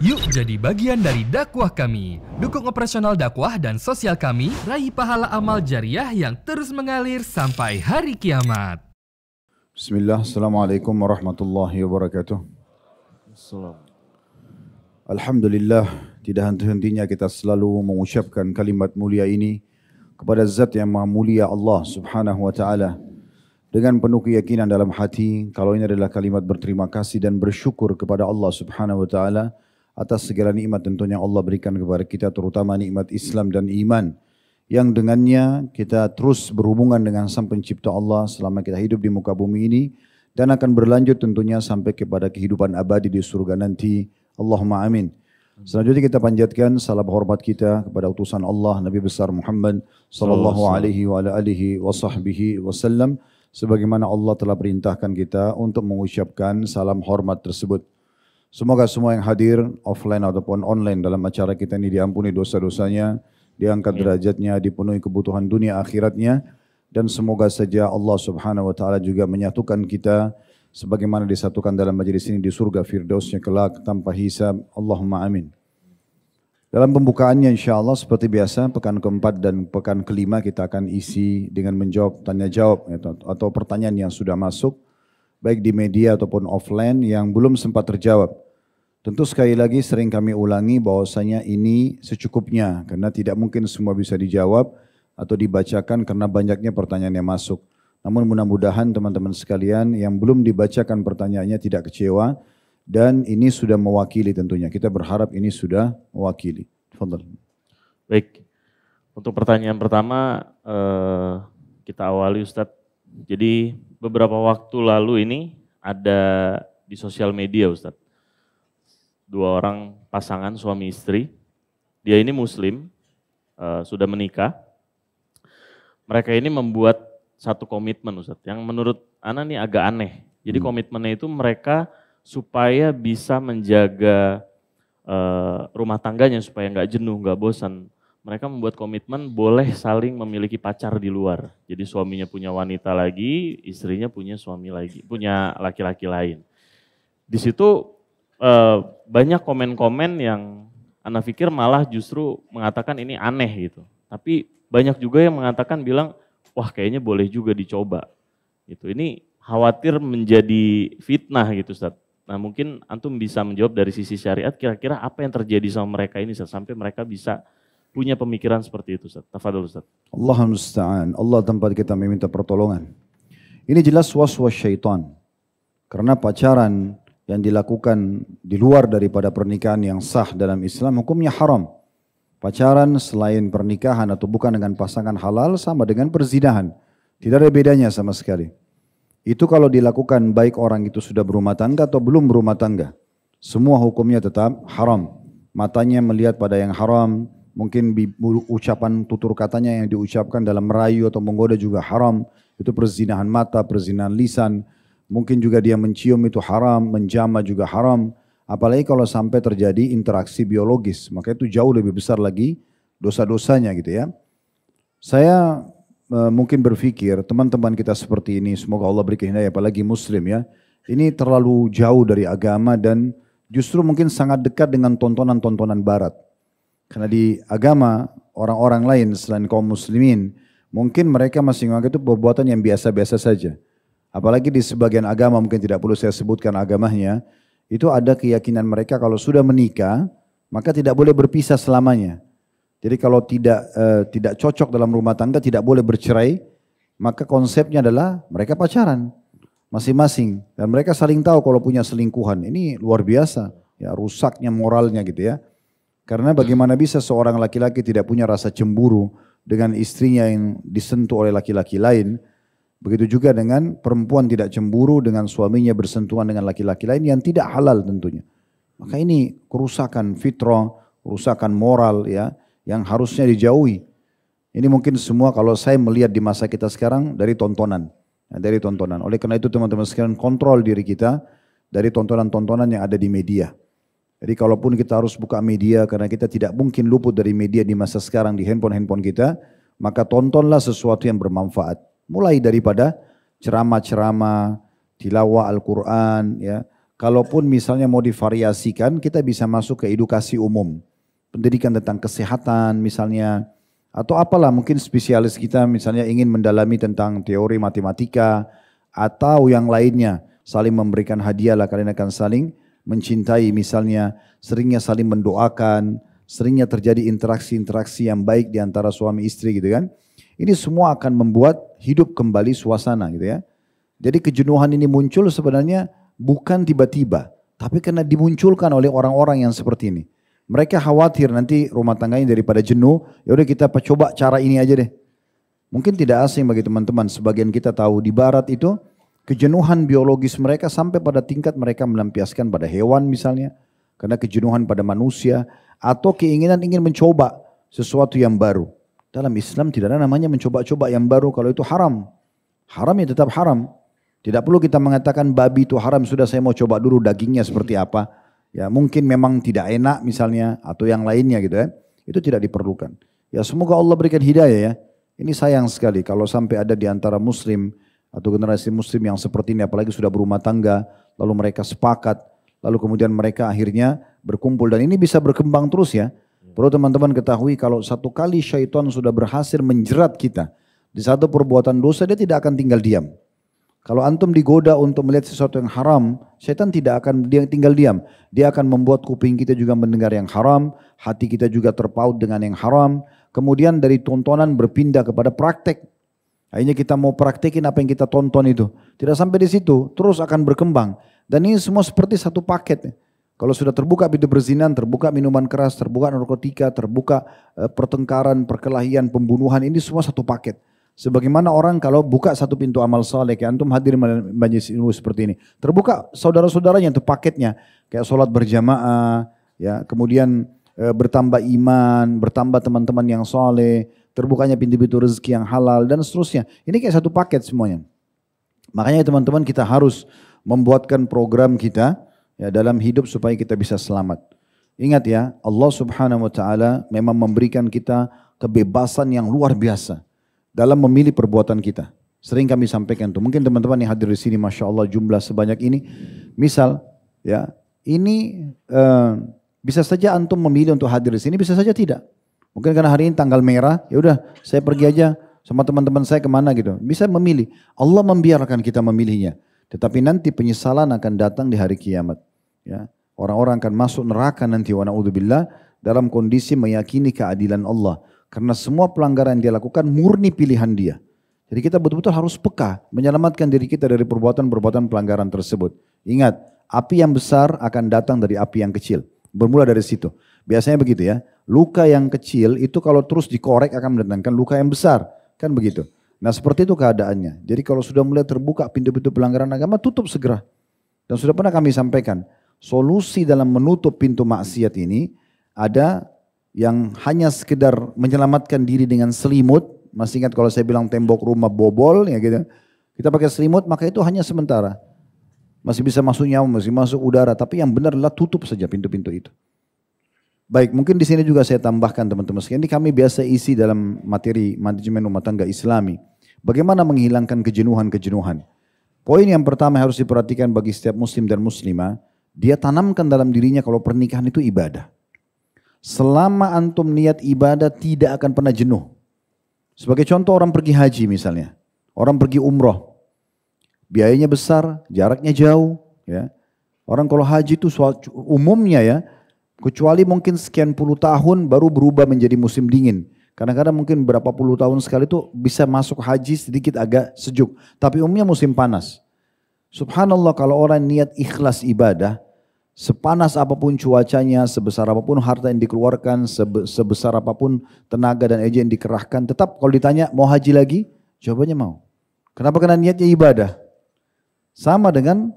Yuk jadi bagian dari dakwah kami. Dukung operasional dakwah dan sosial kami, raih pahala amal jariah yang terus mengalir sampai hari kiamat. Bismillah, Assalamualaikum warahmatullahi wabarakatuh. Alhamdulillah, tidak henti-hentinya kita selalu mengucapkan kalimat mulia ini kepada Zat yang Maha Mulia Allah Subhanahu wa Ta'ala. Dengan penuh keyakinan dalam hati, kalau ini adalah kalimat berterima kasih dan bersyukur kepada Allah Subhanahu wa Ta'ala atas segala nikmat tentunya Allah berikan kepada kita, terutama nikmat Islam dan iman, yang dengannya kita terus berhubungan dengan Sang Pencipta Allah selama kita hidup di muka bumi ini, dan akan berlanjut tentunya sampai kepada kehidupan abadi di surga nanti. Allahumma amin. Selanjutnya kita panjatkan salam hormat kita kepada utusan Allah Nabi besar Muhammad sallallahu alaihi wa alihi wa sahbihi wasallam, sebagaimana Allah telah perintahkan kita untuk mengucapkan salam hormat tersebut. Semoga semua yang hadir offline ataupun online dalam acara kita ini diampuni dosa-dosanya, diangkat derajatnya, dipenuhi kebutuhan dunia akhiratnya, dan semoga saja Allah Subhanahu wa Ta'ala juga menyatukan kita sebagaimana disatukan dalam majelis ini di surga Firdausnya kelak tanpa hisab. Allahumma amin. Dalam pembukaannya insyaAllah seperti biasa, pekan keempat dan pekan kelima kita akan isi dengan menjawab tanya jawab atau pertanyaan yang sudah masuk baik di media ataupun offline yang belum sempat terjawab. Tentu sekali lagi sering kami ulangi bahwasanya ini secukupnya, karena tidak mungkin semua bisa dijawab atau dibacakan karena banyaknya pertanyaan yang masuk. Namun mudah-mudahan teman-teman sekalian yang belum dibacakan pertanyaannya tidak kecewa, dan ini sudah mewakili tentunya. Kita berharap ini sudah mewakili. Tafadhal. Baik, untuk pertanyaan pertama kita awali Ustadz. Jadi beberapa waktu lalu ini ada di sosial media Ustadz, dua orang pasangan suami istri. Dia ini muslim, sudah menikah. Mereka ini membuat satu komitmen Ustadz, yang menurut Ana nih agak aneh. Jadi komitmennya itu mereka supaya bisa menjaga rumah tangganya supaya nggak jenuh, nggak bosan. Mereka membuat komitmen boleh saling memiliki pacar di luar. Jadi suaminya punya wanita lagi, istrinya punya suami lagi, punya laki-laki lain. Di situ banyak komen-komen yang Ana pikir malah justru mengatakan ini aneh gitu. Tapi banyak juga yang mengatakan bilang, wah kayaknya boleh juga dicoba. Gitu. Ini khawatir menjadi fitnah gitu Ustaz. Nah mungkin Antum bisa menjawab dari sisi syariat, kira-kira apa yang terjadi sama mereka ini Ustaz, sampai mereka bisa punya pemikiran seperti itu Ustaz. Tafadhol Ustaz. Allahumma musta'an. Allah tempat kita meminta pertolongan. Ini jelas waswas syaitan. Karena pacaran yang dilakukan di luar daripada pernikahan yang sah dalam Islam hukumnya haram. Pacaran selain pernikahan atau bukan dengan pasangan halal sama dengan perzinahan. Tidak ada bedanya sama sekali. Itu kalau dilakukan baik orang itu sudah berumah tangga atau belum berumah tangga. Semua hukumnya tetap haram. Matanya melihat pada yang haram. Mungkin ucapan tutur katanya yang diucapkan dalam merayu atau menggoda juga haram. Itu perzinahan mata, perzinahan lisan. Mungkin juga dia mencium itu haram, menjama juga haram. Apalagi kalau sampai terjadi interaksi biologis. Maka itu jauh lebih besar lagi dosa-dosanya gitu ya. Saya mungkin berpikir teman-teman kita seperti ini, semoga Allah beri hidayah apalagi muslim ya. Ini terlalu jauh dari agama dan justru mungkin sangat dekat dengan tontonan-tontonan barat. Karena di agama orang-orang lain selain kaum muslimin, mungkin mereka masih menganggap itu perbuatan yang biasa-biasa saja. Apalagi di sebagian agama, mungkin tidak perlu saya sebutkan agamanya, itu ada keyakinan mereka kalau sudah menikah, maka tidak boleh berpisah selamanya. Jadi kalau tidak cocok dalam rumah tangga, tidak boleh bercerai, maka konsepnya adalah mereka pacaran masing-masing. Dan mereka saling tahu kalau punya selingkuhan. Ini luar biasa, ya rusaknya moralnya gitu ya. Karena bagaimana bisa seorang laki-laki tidak punya rasa cemburu dengan istrinya yang disentuh oleh laki-laki lain. Begitu juga dengan perempuan tidak cemburu dengan suaminya bersentuhan dengan laki-laki lain yang tidak halal tentunya. Maka ini kerusakan fitrah, kerusakan moral ya, yang harusnya dijauhi. Ini mungkin semua kalau saya melihat di masa kita sekarang dari tontonan. Ya, dari tontonan. Oleh karena itu teman-teman sekalian kontrol diri kita dari tontonan-tontonan yang ada di media. Jadi kalaupun kita harus buka media karena kita tidak mungkin luput dari media di masa sekarang di handphone kita, maka tontonlah sesuatu yang bermanfaat. Mulai daripada ceramah-ceramah, tilawah Al-Quran, ya, kalaupun misalnya mau divariasikan, kita bisa masuk ke edukasi umum. Pendidikan tentang kesehatan misalnya, atau apalah mungkin spesialis kita misalnya ingin mendalami tentang teori matematika, atau yang lainnya. Saling memberikan hadiah lah, kalian akan saling mencintai misalnya, seringnya saling mendoakan, seringnya terjadi interaksi-interaksi yang baik di antara suami istri gitu kan. Ini semua akan membuat hidup kembali suasana gitu ya. Jadi kejenuhan ini muncul sebenarnya bukan tiba-tiba, tapi karena dimunculkan oleh orang-orang yang seperti ini. Mereka khawatir nanti rumah tangganya daripada jenuh, ya udah kita coba cara ini aja deh. Mungkin tidak asing bagi teman-teman, sebagian kita tahu di barat itu kejenuhan biologis mereka sampai pada tingkat mereka melampiaskan pada hewan misalnya, karena kejenuhan pada manusia, atau keinginan ingin mencoba sesuatu yang baru. Dalam Islam tidak ada namanya mencoba-coba yang baru, kalau itu haram. Haram ya tetap haram. Tidak perlu kita mengatakan babi itu haram, sudah saya mau coba dulu dagingnya seperti apa. Ya mungkin memang tidak enak misalnya, atau yang lainnya gitu ya. Itu tidak diperlukan. Ya semoga Allah berikan hidayah ya. Ini sayang sekali kalau sampai ada di antara muslim atau generasi muslim yang seperti ini, apalagi sudah berumah tangga, lalu mereka sepakat, lalu kemudian mereka akhirnya berkumpul, dan ini bisa berkembang terus ya. Perlu teman-teman ketahui kalau satu kali syaitan sudah berhasil menjerat kita di satu perbuatan dosa, dia tidak akan tinggal diam. Kalau antum digoda untuk melihat sesuatu yang haram, syaitan tidak akan tinggal diam. Dia akan membuat kuping kita juga mendengar yang haram, hati kita juga terpaut dengan yang haram. Kemudian dari tontonan berpindah kepada praktek. Akhirnya kita mau praktekin apa yang kita tonton itu. Tidak sampai di situ, terus akan berkembang. Dan ini semua seperti satu paket. Kalau sudah terbuka pintu berzinahan, terbuka minuman keras, terbuka narkotika, terbuka pertengkaran, perkelahian, pembunuhan, ini semua satu paket. Sebagaimana orang kalau buka satu pintu amal saleh, kayak antum hadir majelis ilmu seperti ini, terbuka saudara-saudaranya itu paketnya, kayak sholat berjamaah, ya, kemudian bertambah iman, bertambah teman-teman yang saleh, terbukanya pintu-pintu rezeki yang halal dan seterusnya. Ini kayak satu paket semuanya. Makanya teman-teman kita harus membuatkan program kita ya dalam hidup supaya kita bisa selamat. Ingat ya, Allah Subhanahu wa taala memang memberikan kita kebebasan yang luar biasa dalam memilih perbuatan kita. Sering kami sampaikan tuh. Mungkin teman-teman yang hadir di sini, masya Allah jumlah sebanyak ini. Misal, ya ini bisa saja antum memilih untuk hadir di sini, bisa saja tidak. Mungkin karena hari ini tanggal merah, ya udah saya pergi aja sama teman-teman saya kemana gitu. Bisa memilih. Allah membiarkan kita memilihnya. Tetapi nanti penyesalan akan datang di hari kiamat. Ya, orang-orang akan masuk neraka nanti, wa na'udzubillah, dalam kondisi meyakini keadilan Allah. Karena semua pelanggaran yang dia lakukan murni pilihan dia. Jadi kita betul-betul harus peka menyelamatkan diri kita dari perbuatan-perbuatan pelanggaran tersebut. Ingat, api yang besar akan datang dari api yang kecil. Bermula dari situ. Biasanya begitu ya. Luka yang kecil itu kalau terus dikorek akan mendatangkan luka yang besar. Kan begitu. Nah seperti itu keadaannya. Jadi kalau sudah mulai terbuka pintu-pintu pelanggaran agama, tutup segera. Dan sudah pernah kami sampaikan, solusi dalam menutup pintu maksiat ini ada yang hanya sekedar menyelamatkan diri dengan selimut. Masih ingat kalau saya bilang tembok rumah bobol ya gitu. Kita pakai selimut, maka itu hanya sementara. Masih bisa masuk nyawa, masih masuk udara, tapi yang benar adalah tutup saja pintu-pintu itu. Baik, mungkin di sini juga saya tambahkan teman-teman sekalian, ini kami biasa isi dalam materi manajemen rumah tangga Islami. Bagaimana menghilangkan kejenuhan-kejenuhan. Poin yang pertama harus diperhatikan bagi setiap muslim dan muslimah, dia tanamkan dalam dirinya kalau pernikahan itu ibadah. Selama antum niat ibadah tidak akan pernah jenuh. Sebagai contoh orang pergi haji misalnya, orang pergi umroh, biayanya besar, jaraknya jauh. Ya. Orang kalau haji itu umumnya ya, kecuali mungkin sekian puluh tahun baru berubah menjadi musim dingin. Kadang-kadang mungkin berapa puluh tahun sekali itu bisa masuk haji sedikit agak sejuk. Tapi umumnya musim panas. Subhanallah kalau orang niat ikhlas ibadah, sepanas apapun cuacanya, sebesar apapun harta yang dikeluarkan, sebesar apapun tenaga dan energi yang dikerahkan, tetap kalau ditanya mau haji lagi, jawabannya mau. Kenapa? Karena niatnya ibadah. Sama dengan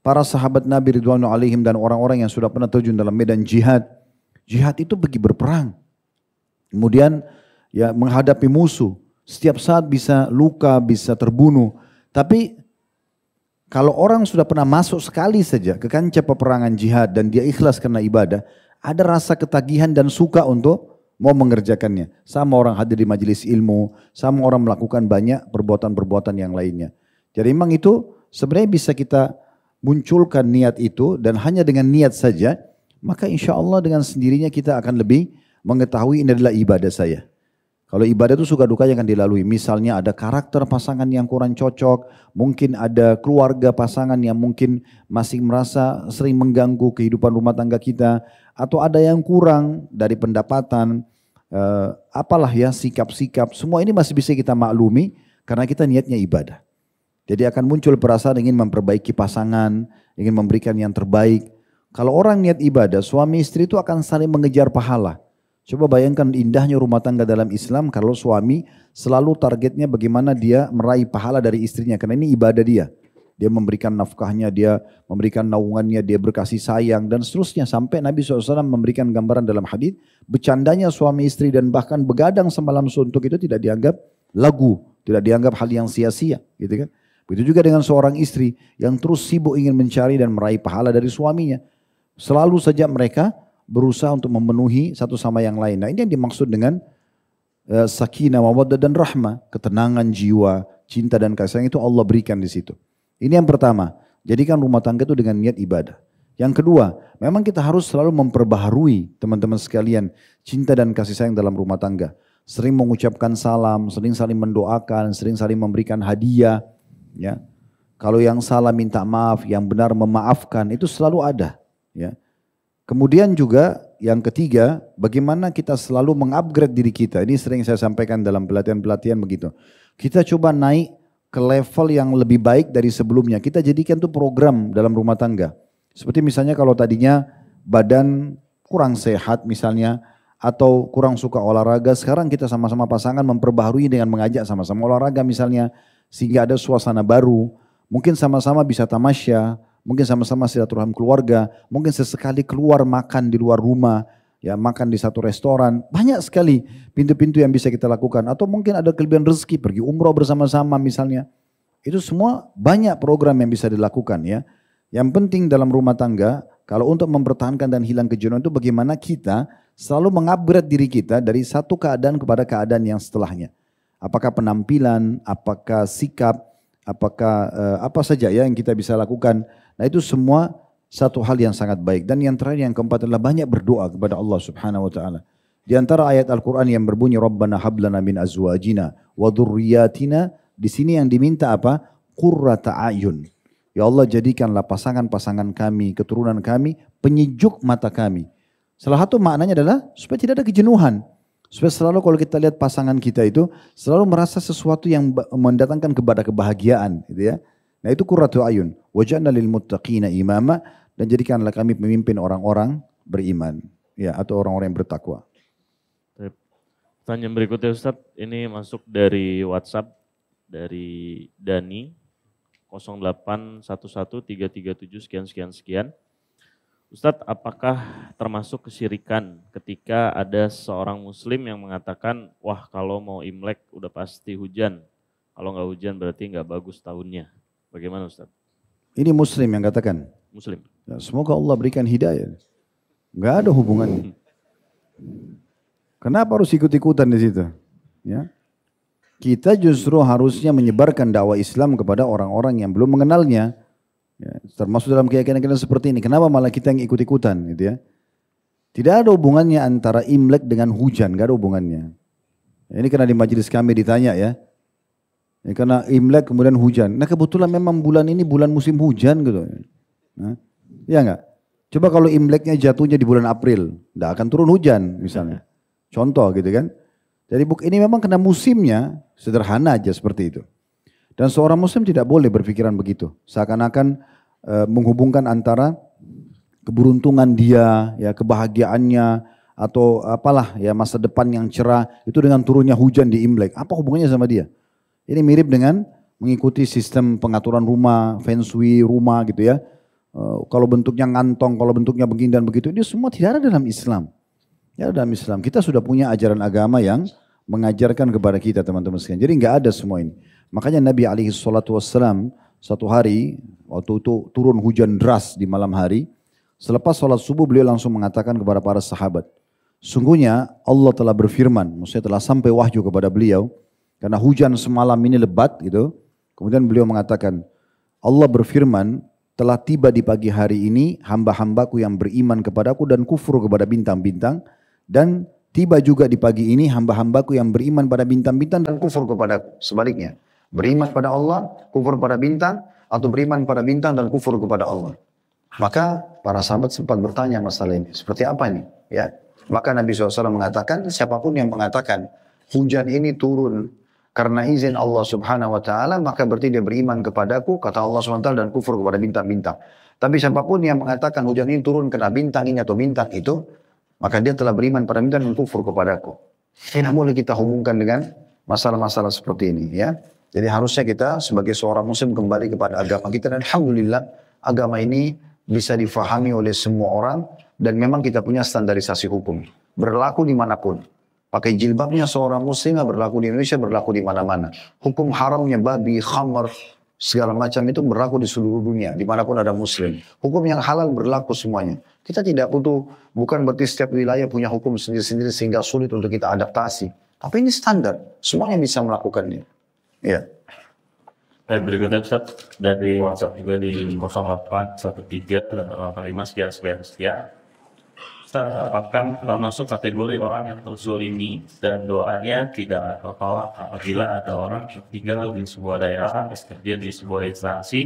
para sahabat Nabi Ridwanu alaihim dan orang-orang yang sudah pernah terjun dalam medan jihad. Jihad itu pergi berperang. Kemudian ya menghadapi musuh. Setiap saat bisa luka, bisa terbunuh. Tapi kalau orang sudah pernah masuk sekali saja ke kancah peperangan jihad dan dia ikhlas karena ibadah, ada rasa ketagihan dan suka untuk mau mengerjakannya. Sama orang hadir di majelis ilmu, sama orang melakukan banyak perbuatan-perbuatan yang lainnya. Jadi memang itu sebenarnya bisa kita munculkan niat itu dan hanya dengan niat saja, maka insya Allah dengan sendirinya kita akan lebih mengetahui ini adalah ibadah saya. Kalau ibadah itu suka dukanya akan dilalui. Misalnya ada karakter pasangan yang kurang cocok, mungkin ada keluarga pasangan yang mungkin masih merasa sering mengganggu kehidupan rumah tangga kita, atau ada yang kurang dari pendapatan, apalah ya sikap-sikap, semua ini masih bisa kita maklumi karena kita niatnya ibadah. Jadi akan muncul perasaan ingin memperbaiki pasangan, ingin memberikan yang terbaik. Kalau orang niat ibadah, suami istri itu akan saling mengejar pahala. Coba bayangkan indahnya rumah tangga dalam Islam kalau suami selalu targetnya bagaimana dia meraih pahala dari istrinya. Karena ini ibadah dia. Dia memberikan nafkahnya, dia memberikan naungannya, dia berkasih sayang dan seterusnya. Sampai Nabi SAW memberikan gambaran dalam hadis bercandanya suami istri dan bahkan begadang semalam suntuk itu tidak dianggap lagu. Tidak dianggap hal yang sia-sia. Gitu kan? Begitu juga dengan seorang istri yang terus sibuk ingin mencari dan meraih pahala dari suaminya. Selalu saja mereka berusaha untuk memenuhi satu sama yang lain. Nah ini yang dimaksud dengan sakinah, mawaddah dan rahmah. Ketenangan jiwa, cinta dan kasih sayang itu Allah berikan di situ. Ini yang pertama. Jadikan rumah tangga itu dengan niat ibadah. Yang kedua, memang kita harus selalu memperbaharui teman-teman sekalian cinta dan kasih sayang dalam rumah tangga. Sering mengucapkan salam, sering saling mendoakan, sering saling memberikan hadiah. Ya, kalau yang salah minta maaf, yang benar memaafkan, itu selalu ada. Ya. Kemudian juga yang ketiga, bagaimana kita selalu mengupgrade diri kita. Ini sering saya sampaikan dalam pelatihan-pelatihan begitu. Kita coba naik ke level yang lebih baik dari sebelumnya. Kita jadikan itu program dalam rumah tangga. Seperti misalnya kalau tadinya badan kurang sehat misalnya, atau kurang suka olahraga, sekarang kita sama-sama pasangan memperbaharui dengan mengajak sama-sama olahraga misalnya, sehingga ada suasana baru. Mungkin sama-sama bisa tamasya, mungkin sama-sama silaturahmi keluarga, mungkin sesekali keluar makan di luar rumah, ya makan di satu restoran. Banyak sekali pintu-pintu yang bisa kita lakukan. Atau mungkin ada kelebihan rezeki, pergi umroh bersama-sama misalnya. Itu semua banyak program yang bisa dilakukan ya. Yang penting dalam rumah tangga, kalau untuk mempertahankan dan hilang kejenuhan itu bagaimana kita selalu mengupgrade diri kita dari satu keadaan kepada keadaan yang setelahnya. Apakah penampilan, apakah sikap, apakah apa saja ya yang kita bisa lakukan. Nah itu semua satu hal yang sangat baik. Dan yang terakhir yang keempat adalah banyak berdoa kepada Allah Subhanahu wa taala. Di antara ayat Al-Qur'an yang berbunyi Rabbana hablana min azwajina wa dzurriyyatina, di sini yang diminta apa? Qurrata a'yun. Ya Allah jadikanlah pasangan-pasangan kami, keturunan kami penyejuk mata kami. Salah satu maknanya adalah supaya tidak ada kejenuhan. Supaya selalu kalau kita lihat pasangan kita itu selalu merasa sesuatu yang mendatangkan kepada kebahagiaan, gitu ya. Nah itu qurratu ayun. Waj'alna lil muttaqina imama, dan jadikanlah kami pemimpin orang-orang beriman, ya, atau orang-orang yang bertakwa. Pertanyaan berikutnya Ustadz, ini masuk dari WhatsApp dari Dani 0811337 sekian. Ustadz, apakah termasuk kesyirikan ketika ada seorang muslim yang mengatakan, wah kalau mau Imlek udah pasti hujan, kalau nggak hujan berarti nggak bagus tahunnya. Bagaimana Ustadz? Ini muslim yang katakan? Muslim. Ya, semoga Allah berikan hidayah. Nggak ada hubungannya. Kenapa harus ikut-ikutan di situ? Ya. Kita justru harusnya menyebarkan dakwah Islam kepada orang-orang yang belum mengenalnya. Ya, termasuk dalam keyakinan seperti ini. Kenapa malah kita yang ikut-ikutan gitu ya? Tidak ada hubungannya antara Imlek dengan hujan, gak ada hubungannya. Ini karena di majelis kami ditanya ya. Ya, karena Imlek kemudian hujan. Nah kebetulan memang bulan ini bulan musim hujan gitu. Nah, ya enggak? Coba kalau Imleknya jatuhnya di bulan April, tidak akan turun hujan misalnya. Contoh gitu kan. Jadi ini memang kena musimnya, sederhana aja seperti itu. Dan seorang muslim tidak boleh berpikiran begitu. Seakan-akan menghubungkan antara keberuntungan dia, ya kebahagiaannya, atau apalah ya masa depan yang cerah itu dengan turunnya hujan di Imlek. Apa hubungannya sama dia? Ini mirip dengan mengikuti sistem pengaturan rumah, feng shui rumah gitu ya. Kalau bentuknya ngantong, kalau bentuknya begini dan begitu, ini semua tidak ada dalam Islam. Ya dalam Islam kita sudah punya ajaran agama yang mengajarkan kepada kita teman-teman sekalian. Jadi nggak ada semua ini. Makanya Nabi SAW satu hari waktu itu turun hujan deras di malam hari. Selepas sholat subuh beliau langsung mengatakan kepada para sahabat. Sungguhnya Allah telah berfirman, maksudnya telah sampai wahyu kepada beliau. Karena hujan semalam ini lebat gitu. Kemudian beliau mengatakan, Allah berfirman, telah tiba di pagi hari ini hamba-hambaku yang beriman kepadaku dan kufur kepada bintang-bintang, dan tiba juga di pagi ini hamba-hambaku yang beriman pada bintang-bintang dan kufur kepadaku. Sebaliknya, beriman pada Allah, kufur pada bintang, atau beriman pada bintang dan kufur kepada Allah. Maka para sahabat sempat bertanya masalah ini, seperti apa ini? Ya, maka Nabi SAW mengatakan, siapapun yang mengatakan hujan ini turun karena izin Allah Subhanahu Wa Taala, maka berarti dia beriman kepadaku, kata Allah Subhanahu Wa Taala, dan kufur kepada bintang-bintang. Tapi siapapun yang mengatakan hujan ini turun karena bintang ini atau bintang itu, maka dia telah beriman pada bintang dan kufur kepadaku. Tidak boleh kita hubungkan dengan masalah-masalah seperti ini, ya. Jadi harusnya kita sebagai seorang muslim kembali kepada agama kita, dan alhamdulillah agama ini bisa difahami oleh semua orang, dan memang kita punya standarisasi hukum. Berlaku dimanapun. Pakai jilbabnya seorang muslim berlaku di Indonesia, berlaku di mana-mana. Hukum haramnya babi, khamar, segala macam itu berlaku di seluruh dunia, dimanapun ada muslim. Hukum yang halal berlaku semuanya. Kita tidak butuh, bukan berarti setiap wilayah punya hukum sendiri-sendiri sehingga sulit untuk kita adaptasi. Tapi ini standar, semuanya bisa melakukannya. Ya. Baik, berikutnya Ustaz, dari WhatsApp juga di 0813 sekian. Ustaz, apakah termasuk kategori orang yang terzolimi dan doanya tidak tertolak apabila ada orang yang tinggal di sebuah daerah, bekerja di sebuah instansi,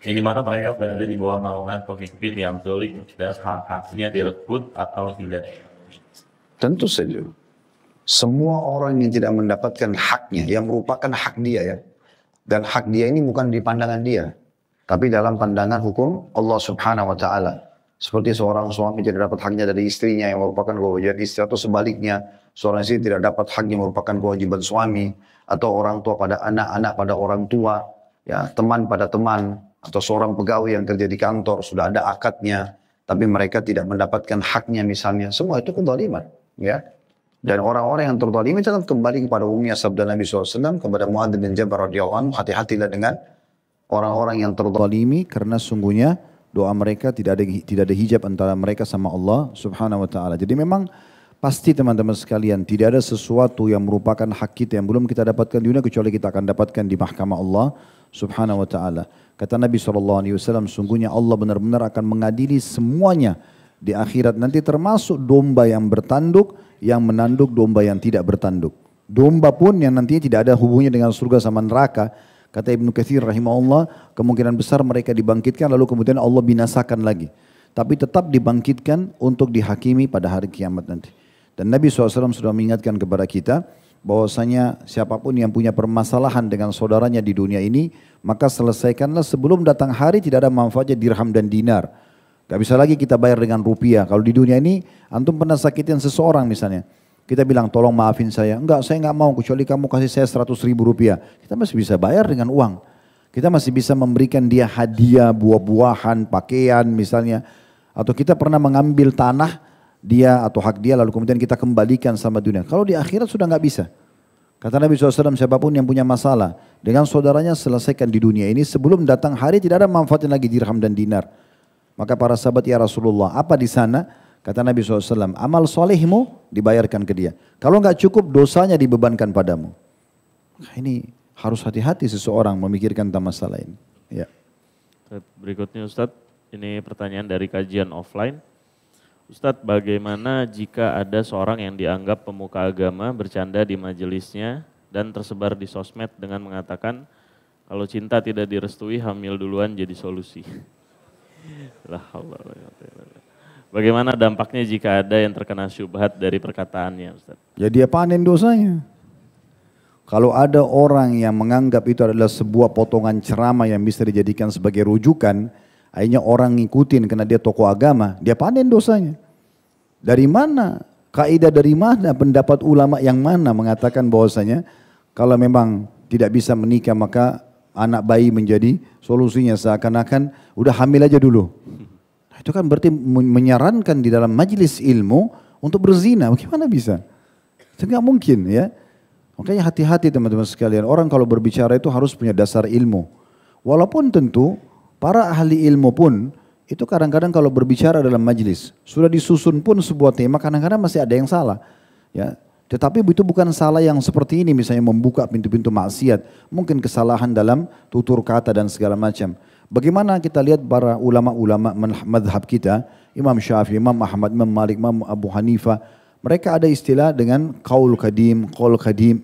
yang dimana mereka berada di bawah naungan pemimpin yang zalim dan hak-haknya direbut atau tidak? Tentu saja. Semua orang yang tidak mendapatkan haknya, yang merupakan hak dia, ya. Dan hak dia ini bukan di pandangan dia, tapi dalam pandangan hukum Allah Subhanahu Wa Taala. Seperti seorang suami tidak dapat haknya dari istrinya yang merupakan kewajiban istri, atau sebaliknya seorang istri tidak dapat haknya merupakan kewajiban suami, atau orang tua pada anak, anak pada orang tua, ya, teman pada teman, atau seorang pegawai yang kerja di kantor sudah ada akadnya, tapi mereka tidak mendapatkan haknya misalnya. Semua itu kezaliman, ya. Dan orang-orang yang terzalimi tetap kembali kepada umumnya sabda Nabi SAW kepada Muadz bin Jabal radhiyallahu anhu, hati-hatilah dengan orang-orang yang terzalimi, karena sungguhnya doa mereka tidak ada hijab antara mereka sama Allah Subhanahu Wa Taala. Jadi memang pasti teman-teman sekalian, tidak ada sesuatu yang merupakan hak kita yang belum kita dapatkan di dunia kecuali kita akan dapatkan di mahkamah Allah Subhanahu Wa Taala. Kata Nabi SAW, sungguhnya Allah benar-benar akan mengadili semuanya di akhirat nanti, termasuk domba yang bertanduk, yang menanduk domba yang tidak bertanduk. Domba pun yang nantinya tidak ada hubungannya dengan surga sama neraka. Kata Ibnu Katsir rahimahullah, kemungkinan besar mereka dibangkitkan lalu kemudian Allah binasakan lagi. Tapi tetap dibangkitkan untuk dihakimi pada hari kiamat nanti. Dan Nabi SAW sudah mengingatkan kepada kita bahwasanya siapapun yang punya permasalahan dengan saudaranya di dunia ini, maka selesaikanlah sebelum datang hari tidak ada manfaatnya dirham dan dinar. Gak bisa lagi kita bayar dengan rupiah. Kalau di dunia ini, antum pernah sakitin seseorang misalnya. Kita bilang, tolong maafin saya. Enggak, saya enggak mau kecuali kamu kasih saya 100.000 rupiah. Kita masih bisa bayar dengan uang. Kita masih bisa memberikan dia hadiah, buah-buahan, pakaian misalnya. Atau kita pernah mengambil tanah dia atau hak dia lalu kemudian kita kembalikan sama dunia. Kalau di akhirat sudah enggak bisa. Kata Nabi SAW, siapapun yang punya masalah dengan saudaranya selesaikan di dunia ini. Sebelum datang hari tidak ada manfaatnya lagi dirham dan dinar. Maka para sahabat, ya Rasulullah, apa di sana? Kata Nabi SAW, amal solehmu dibayarkan ke dia. Kalau enggak cukup, dosanya dibebankan padamu. Ini harus hati-hati seseorang memikirkan tentang masalah ini. Ya. Berikutnya Ustadz, ini pertanyaan dari kajian offline. Ustadz, bagaimana jika ada seorang yang dianggap pemuka agama bercanda di majelisnya dan tersebar di sosmed dengan mengatakan kalau cinta tidak direstui, hamil duluan jadi solusi? Bagaimana dampaknya jika ada yang terkena syubhat dari perkataannya, Ustaz? Jadi dia panen dosanya. Kalau ada orang yang menganggap itu adalah sebuah potongan ceramah yang bisa dijadikan sebagai rujukan, akhirnya orang ngikutin karena dia tokoh agama, dia panen dosanya. Dari mana? Kaidah dari mana? Pendapat ulama yang mana mengatakan bahwasanya kalau memang tidak bisa menikah maka anak bayi menjadi solusinya, seakan-akan udah hamil aja dulu. Itu kan berarti menyarankan di dalam majelis ilmu untuk berzina. Bagaimana bisa? Itu nggak mungkin, ya. Makanya hati-hati teman-teman sekalian. Orang kalau berbicara itu harus punya dasar ilmu. Walaupun tentu para ahli ilmu pun itu kadang-kadang kalau berbicara dalam majelis sudah disusun pun sebuah tema, kadang-kadang masih ada yang salah, ya. Tetapi itu bukan salah yang seperti ini, misalnya membuka pintu-pintu maksiat, mungkin kesalahan dalam tutur kata dan segala macam. Bagaimana kita lihat para ulama-ulama madhab kita, Imam Syafi'i, Imam Ahmad, Imam Malik, Imam Abu Hanifah, mereka ada istilah dengan qaul qadim,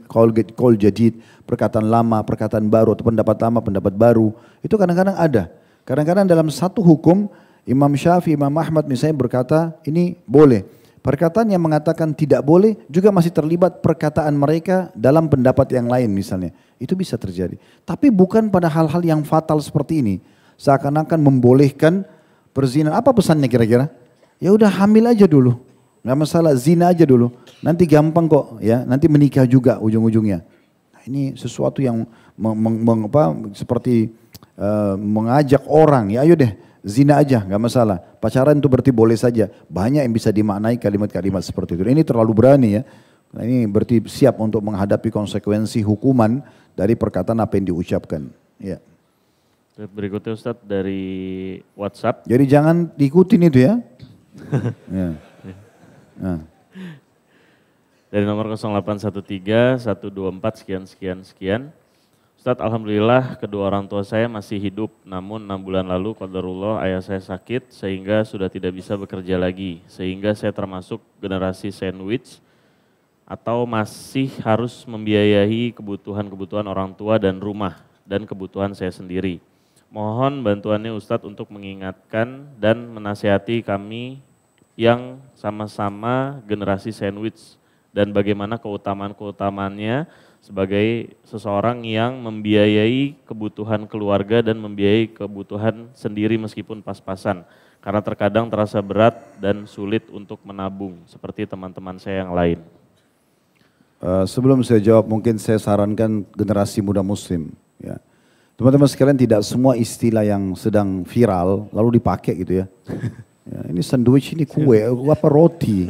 qaul jadid, perkataan lama, perkataan baru, atau pendapat lama, pendapat baru. Itu kadang-kadang ada. Kadang-kadang dalam satu hukum, Imam Syafi'i, Imam Ahmad misalnya berkata ini boleh. Perkataan yang mengatakan tidak boleh juga masih terlibat perkataan mereka dalam pendapat yang lain misalnya. Itu bisa terjadi. Tapi bukan pada hal-hal yang fatal seperti ini. Seakan-akan membolehkan perzinahan. Apa pesannya kira-kira? Ya udah hamil aja dulu. Nggak masalah, zina aja dulu. Nanti gampang kok ya, nanti menikah juga ujung-ujungnya. Nah, ini sesuatu yang seperti mengajak orang, ya ayo deh zina aja, nggak masalah. Pacaran itu berarti boleh saja. Banyak yang bisa dimaknai kalimat-kalimat seperti itu. Ini terlalu berani ya. Nah, ini berarti siap untuk menghadapi konsekuensi hukuman dari perkataan apa yang diucapkan. Ya. Berikutnya Ustadz dari WhatsApp. Jadi jangan diikutin itu ya. Ya. Nah. Dari nomor 0813 124 sekian. Ustadz, alhamdulillah kedua orang tua saya masih hidup, namun 6 bulan lalu qadarullah ayah saya sakit sehingga sudah tidak bisa bekerja lagi. Sehingga saya termasuk generasi sandwich atau masih harus membiayai kebutuhan-kebutuhan orang tua dan rumah dan kebutuhan saya sendiri. Mohon bantuannya Ustadz untuk mengingatkan dan menasihati kami yang sama-sama generasi sandwich dan bagaimana keutamaan-keutamaannya sebagai seseorang yang membiayai kebutuhan keluarga dan membiayai kebutuhan sendiri meskipun pas-pasan. Karena terkadang terasa berat dan sulit untuk menabung seperti teman-teman saya yang lain. Sebelum saya jawab, mungkin saya sarankan generasi muda muslim. Ya. Teman-teman sekalian, tidak semua istilah yang sedang viral lalu dipakai gitu ya. Ya, ini sandwich, ini kue, apa roti.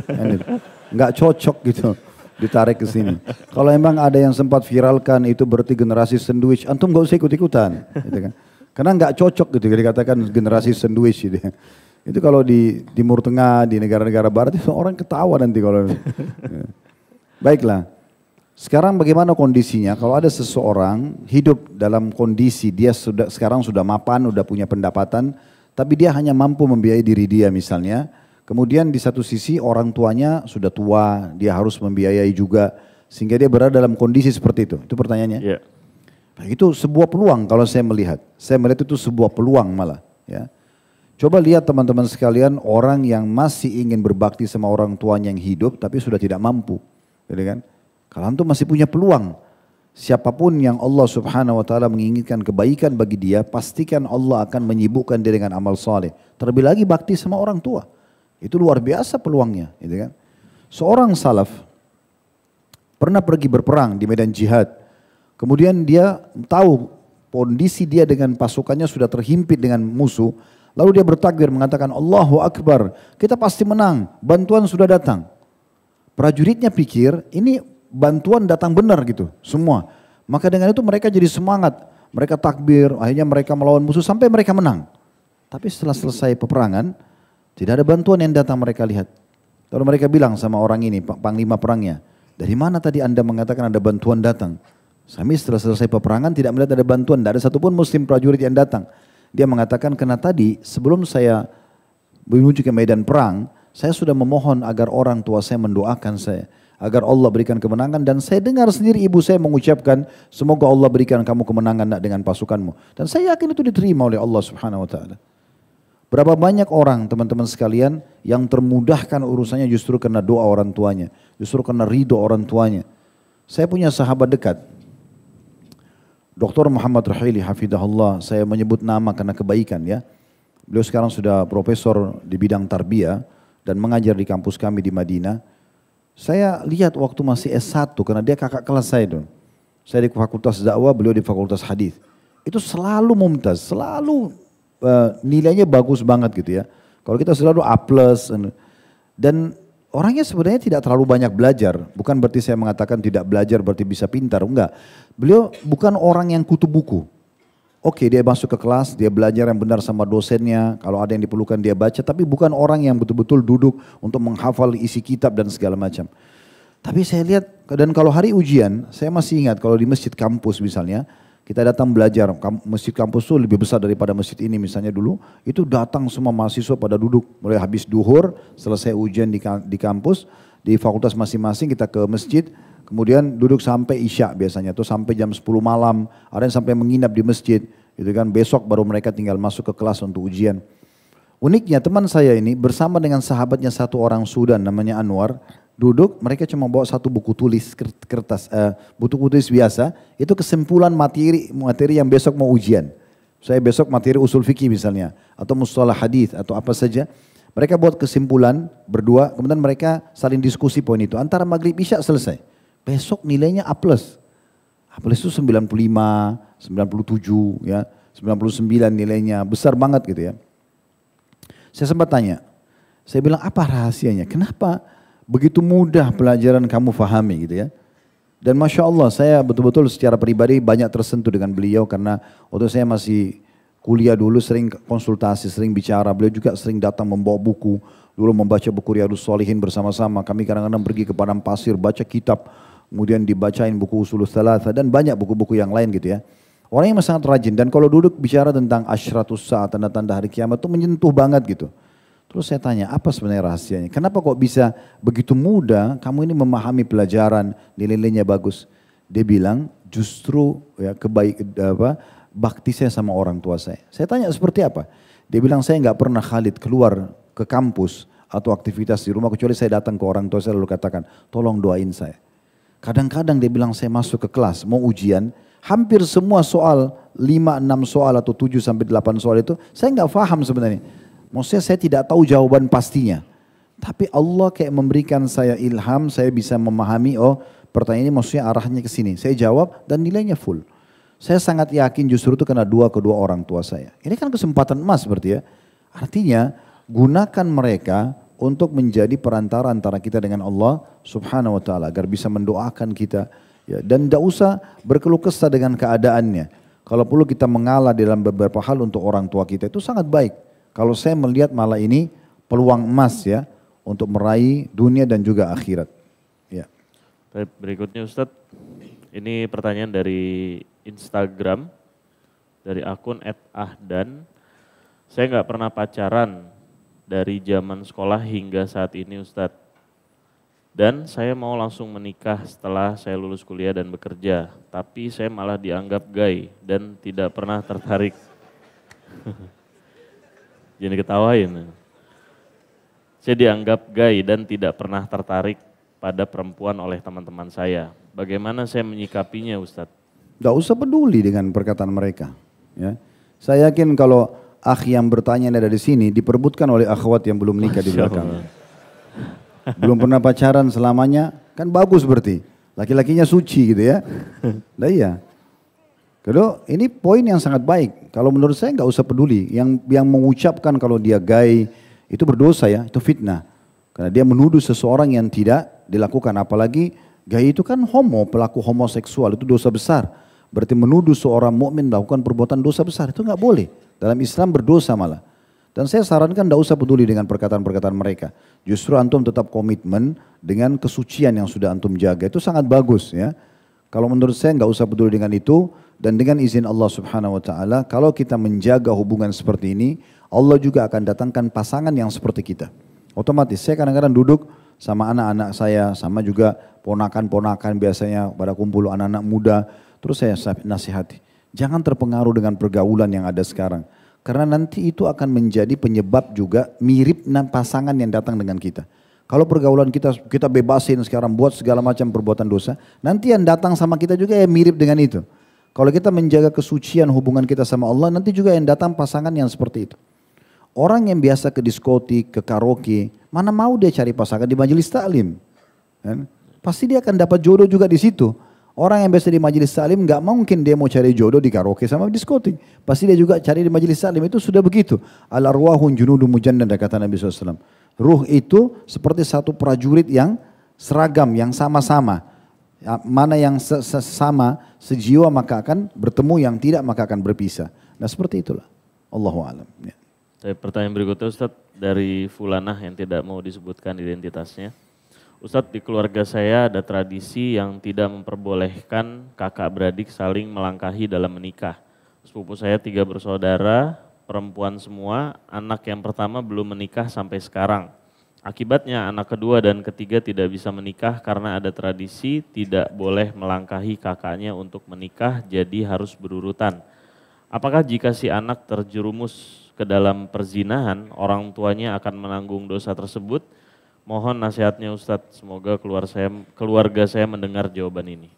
Nggak cocok gitu. Ditarik ke sini. Kalau emang ada yang sempat viralkan itu berarti generasi sandwich, antum gak usah ikut-ikutan. Gitu kan. Karena nggak cocok gitu dikatakan generasi sandwich gitu. Itu kalau di Timur Tengah, di negara-negara Barat itu orang ketawa nanti kalau. Baiklah. Sekarang bagaimana kondisinya? Kalau ada seseorang hidup dalam kondisi dia sekarang sudah mapan, sudah punya pendapatan, tapi dia hanya mampu membiayai diri dia misalnya. Kemudian di satu sisi orang tuanya sudah tua, dia harus membiayai juga, sehingga dia berada dalam kondisi seperti itu. Itu pertanyaannya. Yeah. Nah, itu sebuah peluang kalau saya melihat. Saya melihat itu sebuah peluang malah. Ya. Coba lihat teman-teman sekalian, orang yang masih ingin berbakti sama orang tuanya yang hidup, tapi sudah tidak mampu. Gitu kan? Kalau antum masih punya peluang, siapapun yang Allah subhanahu wa ta'ala menginginkan kebaikan bagi dia, pastikan Allah akan menyibukkan dia dengan amal soleh. Terlebih lagi bakti sama orang tua. Itu luar biasa peluangnya, gitu kan. Seorang salaf pernah pergi berperang di medan jihad. Kemudian dia tahu kondisi dia dengan pasukannya sudah terhimpit dengan musuh. Lalu dia bertakbir mengatakan Allahu Akbar, kita pasti menang, bantuan sudah datang. Prajuritnya pikir ini bantuan datang benar gitu, semua. Maka dengan itu mereka jadi semangat. Mereka takbir, akhirnya mereka melawan musuh sampai mereka menang. Tapi setelah selesai peperangan, tidak ada bantuan yang datang mereka lihat. Lalu mereka bilang sama orang ini, panglima perangnya, dari mana tadi Anda mengatakan ada bantuan datang? Kami setelah selesai peperangan tidak melihat ada bantuan, tidak ada satupun muslim prajurit yang datang. Dia mengatakan, karena tadi sebelum saya menuju ke medan perang, saya sudah memohon agar orang tua saya mendoakan saya, agar Allah berikan kemenangan, dan saya dengar sendiri ibu saya mengucapkan, semoga Allah berikan kamu kemenangan nak dengan pasukanmu. Dan saya yakin itu diterima oleh Allah subhanahu wa ta'ala. Berapa banyak orang teman-teman sekalian yang termudahkan urusannya justru karena doa orang tuanya, justru karena ridho orang tuanya. Saya punya sahabat dekat, Dr. Muhammad Rahili hafidahullah, saya menyebut nama karena kebaikan ya. Beliau sekarang sudah profesor di bidang tarbiyah dan mengajar di kampus kami di Madinah. Saya lihat waktu masih S1 karena dia kakak kelas saya itu. Saya di fakultas dakwah, beliau di fakultas hadis. Itu selalu mumtaz, selalu nilainya bagus banget gitu ya. Kalau kita selalu A+, dan orangnya sebenarnya tidak terlalu banyak belajar. Bukan berarti saya mengatakan tidak belajar berarti bisa pintar, enggak. Beliau bukan orang yang kutu buku. Oke, dia masuk ke kelas, dia belajar yang benar sama dosennya, kalau ada yang diperlukan dia baca, tapi bukan orang yang betul-betul duduk untuk menghafal isi kitab dan segala macam. Tapi saya lihat, dan kalau hari ujian, saya masih ingat kalau di masjid kampus misalnya, Kita datang belajar, masjid kampus itu lebih besar daripada masjid ini misalnya dulu. Itu datang semua mahasiswa pada duduk, mulai habis duhur, selesai ujian di kampus, di fakultas masing-masing kita ke masjid. Kemudian duduk sampai isya biasanya, atau sampai jam 10 malam, ada yang sampai menginap di masjid. Gitu kan, besok baru mereka tinggal masuk ke kelas untuk ujian. Uniknya teman saya ini bersama dengan sahabatnya satu orang Sudan namanya Anwar, duduk mereka cuma bawa satu buku tulis kertas, buku tulis biasa, itu kesimpulan materi yang besok mau ujian. Saya besok materi usul fikih misalnya, atau mustalah hadis atau apa saja. Mereka buat kesimpulan berdua, kemudian mereka saling diskusi poin itu. Antara maghrib isya selesai. Besok nilainya A+. A+ itu 95, 97, ya, 99 nilainya, besar banget gitu ya. Saya sempat tanya, saya bilang apa rahasianya? Kenapa begitu mudah pelajaran kamu fahami gitu ya? Dan Masya Allah saya betul-betul secara pribadi banyak tersentuh dengan beliau karena waktu saya masih kuliah dulu sering konsultasi, sering bicara. Beliau juga sering datang membawa buku, dulu membaca buku Riyadhus Shalihin bersama-sama. Kami kadang-kadang pergi ke padang pasir, baca kitab, kemudian dibacain buku Ushulus Tsalatsa dan banyak buku-buku yang lain gitu ya. Orang yang sangat rajin dan kalau duduk bicara tentang asyratus saat, tanda-tanda hari kiamat itu menyentuh banget gitu. Terus saya tanya, apa sebenarnya rahasianya? Kenapa kok bisa begitu mudah kamu ini memahami pelajaran, nilai-nilainya bagus? Dia bilang, justru ya bakti saya sama orang tua saya. Saya tanya seperti apa? Dia bilang, saya nggak pernah Khalid keluar ke kampus atau aktivitas di rumah kecuali saya datang ke orang tua saya lalu katakan, tolong doain saya. Kadang-kadang dia bilang saya masuk ke kelas, mau ujian, hampir semua soal, 5-6 soal atau 7-8 soal itu, saya nggak paham sebenarnya. Maksudnya saya tidak tahu jawaban pastinya. Tapi Allah kayak memberikan saya ilham, saya bisa memahami, oh pertanyaan ini maksudnya arahnya ke sini. Saya jawab dan nilainya full. Saya sangat yakin justru itu karena kedua orang tua saya. Ini kan kesempatan emas berarti ya. Artinya gunakan mereka untuk menjadi perantara antara kita dengan Allah subhanahu wa ta'ala. Agar bisa mendoakan kita. Ya, dan tidak usah berkeluh kesah dengan keadaannya. Kalau perlu kita mengalah dalam beberapa hal untuk orang tua kita itu sangat baik. Kalau saya melihat malah ini peluang emas ya untuk meraih dunia dan juga akhirat. Ya. Baik, berikutnya Ustadz, ini pertanyaan dari Instagram dari akun @ahdan. Saya nggak pernah pacaran dari zaman sekolah hingga saat ini Ustadz. Dan saya mau langsung menikah setelah saya lulus kuliah dan bekerja. Tapi saya malah dianggap gay dan tidak pernah tertarik. Jangan diketawain. Saya dianggap gay dan tidak pernah tertarik pada perempuan oleh teman-teman saya. Bagaimana saya menyikapinya Ustadz? Tidak usah peduli dengan perkataan mereka. Ya. Saya yakin kalau akh yang bertanya ada di sini diperebutkan oleh akhwat yang belum nikah di belakang. Belum pernah pacaran selamanya, kan bagus berarti. Laki-lakinya suci gitu ya. Nah iya. Kedua, ini poin yang sangat baik. Kalau menurut saya nggak usah peduli. Yang mengucapkan kalau dia gay itu berdosa ya, itu fitnah. Karena dia menuduh seseorang yang tidak dilakukan. Apalagi gay itu kan pelaku homoseksual itu dosa besar. Berarti menuduh seorang mukmin melakukan perbuatan dosa besar itu nggak boleh. Dalam Islam berdosa malah. Dan saya sarankan tidak usah peduli dengan perkataan-perkataan mereka. Justru antum tetap komitmen dengan kesucian yang sudah antum jaga. Itu sangat bagus ya. Kalau menurut saya nggak usah peduli dengan itu. Dan dengan izin Allah subhanahu wa ta'ala, kalau kita menjaga hubungan seperti ini, Allah juga akan datangkan pasangan yang seperti kita. Otomatis saya kadang-kadang duduk sama anak-anak saya, sama juga ponakan-ponakan biasanya pada kumpul anak-anak muda. Terus saya nasihati, jangan terpengaruh dengan pergaulan yang ada sekarang. Karena nanti itu akan menjadi penyebab juga mirip pasangan yang datang dengan kita. Kalau pergaulan kita bebasin sekarang buat segala macam perbuatan dosa, nanti yang datang sama kita juga ya mirip dengan itu. Kalau kita menjaga kesucian hubungan kita sama Allah, nanti juga yang datang pasangan yang seperti itu. Orang yang biasa ke diskotik, ke karaoke, mana mau dia cari pasangan di majelis taklim? Kan? Pasti dia akan dapat jodoh juga di situ. Orang yang biasa di majelis taklim nggak mungkin dia mau cari jodoh di karaoke sama diskotik. Pasti dia juga cari di majelis taklim, itu sudah begitu. Al-arwahun junudun mujannada kata Nabi SAW. Ruh itu seperti satu prajurit yang seragam, yang sama-sama. Mana yang sama sejiwa maka akan bertemu, yang tidak maka akan berpisah. Nah seperti itulah. Allahu a'lam. Ya. Pertanyaan berikutnya Ustadz dari Fulanah yang tidak mau disebutkan identitasnya. Ustadz, di keluarga saya ada tradisi yang tidak memperbolehkan kakak beradik saling melangkahi dalam menikah. Sepupu saya 3 bersaudara, perempuan semua, anak yang pertama belum menikah sampai sekarang. Akibatnya anak kedua dan ketiga tidak bisa menikah karena ada tradisi tidak boleh melangkahi kakaknya untuk menikah, jadi harus berurutan. Apakah jika si anak terjerumus ke dalam perzinahan, orang tuanya akan menanggung dosa tersebut? Mohon nasihatnya Ustadz, semoga keluarga saya mendengar jawaban ini.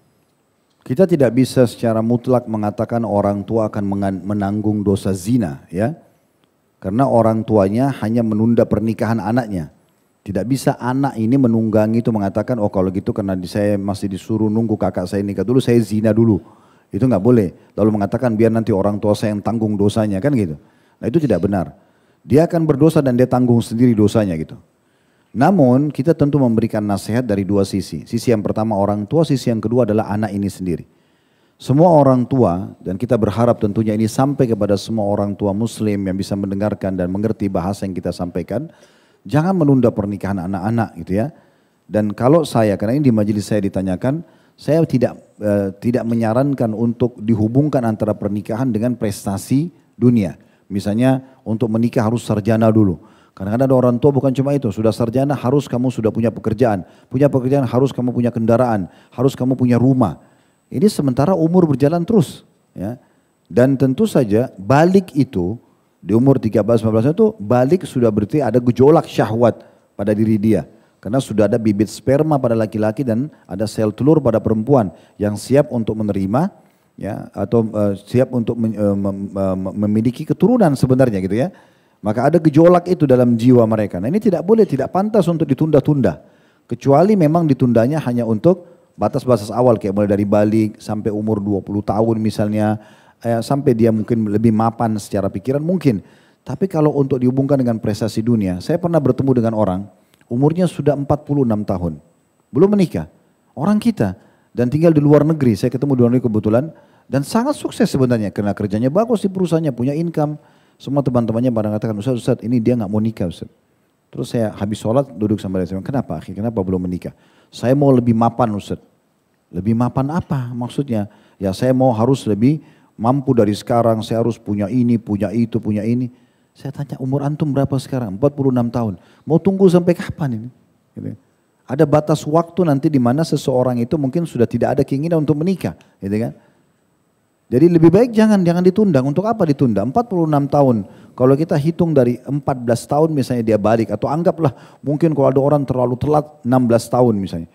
Kita tidak bisa secara mutlak mengatakan orang tua akan menanggung dosa zina, ya. Karena orang tuanya hanya menunda pernikahan anaknya. Tidak bisa anak ini menunggangi itu mengatakan, oh kalau gitu karena saya masih disuruh nunggu kakak saya nikah dulu, saya zina dulu. Itu nggak boleh. Lalu mengatakan biar nanti orang tua saya yang tanggung dosanya, kan gitu. Nah itu tidak benar. Dia akan berdosa dan dia tanggung sendiri dosanya gitu. Namun kita tentu memberikan nasihat dari dua sisi. Sisi yang pertama orang tua, sisi yang kedua adalah anak ini sendiri. Semua orang tua, dan kita berharap tentunya ini sampai kepada semua orang tua muslim yang bisa mendengarkan dan mengerti bahasa yang kita sampaikan. Jangan menunda pernikahan anak-anak gitu ya. Dan kalau saya, karena ini di majelis saya ditanyakan, saya tidak menyarankan untuk dihubungkan antara pernikahan dengan prestasi dunia. Misalnya untuk menikah harus sarjana dulu. Kadang-kadang ada orang tua bukan cuma itu, sudah sarjana harus kamu sudah punya pekerjaan harus kamu punya kendaraan, harus kamu punya rumah. Ini sementara umur berjalan terus. Ya. Dan tentu saja balik itu, di umur 13-15 itu balik sudah berarti ada gejolak syahwat pada diri dia. Karena sudah ada bibit sperma pada laki-laki dan ada sel telur pada perempuan yang siap untuk menerima ya atau siap untuk memiliki keturunan sebenarnya gitu ya. Maka ada gejolak itu dalam jiwa mereka. Nah ini tidak boleh, tidak pantas untuk ditunda-tunda. Kecuali memang ditundanya hanya untuk batas-batas awal kayak mulai dari balik sampai umur 20 tahun misalnya. Sampai dia mungkin lebih mapan secara pikiran mungkin. Tapi kalau untuk dihubungkan dengan prestasi dunia, saya pernah bertemu dengan orang, umurnya sudah 46 tahun, belum menikah. Orang kita, dan tinggal di luar negeri, saya ketemu di luar negeri kebetulan, dan sangat sukses sebenarnya, karena kerjanya bagus di perusahaannya, punya income. Semua teman-temannya pada mengatakan, Ustaz, ini dia gak mau nikah Ustaz. Terus saya habis sholat duduk sama dia, saya bilang, kenapa akhi, kenapa belum menikah? Saya mau lebih mapan Ustaz. Lebih mapan apa maksudnya? Ya saya mau harus lebih mampu dari sekarang, saya harus punya ini, punya itu, punya ini. Saya tanya umur antum berapa sekarang? 46 tahun. Mau tunggu sampai kapan ini? Gitu. Ada batas waktu nanti di mana seseorang itu mungkin sudah tidak ada keinginan untuk menikah. Gitu kan? Jadi lebih baik jangan ditunda. Untuk apa ditunda? 46 tahun. Kalau kita hitung dari 14 tahun misalnya dia balik. Atau anggaplah mungkin kalau ada orang terlalu telat 16 tahun misalnya.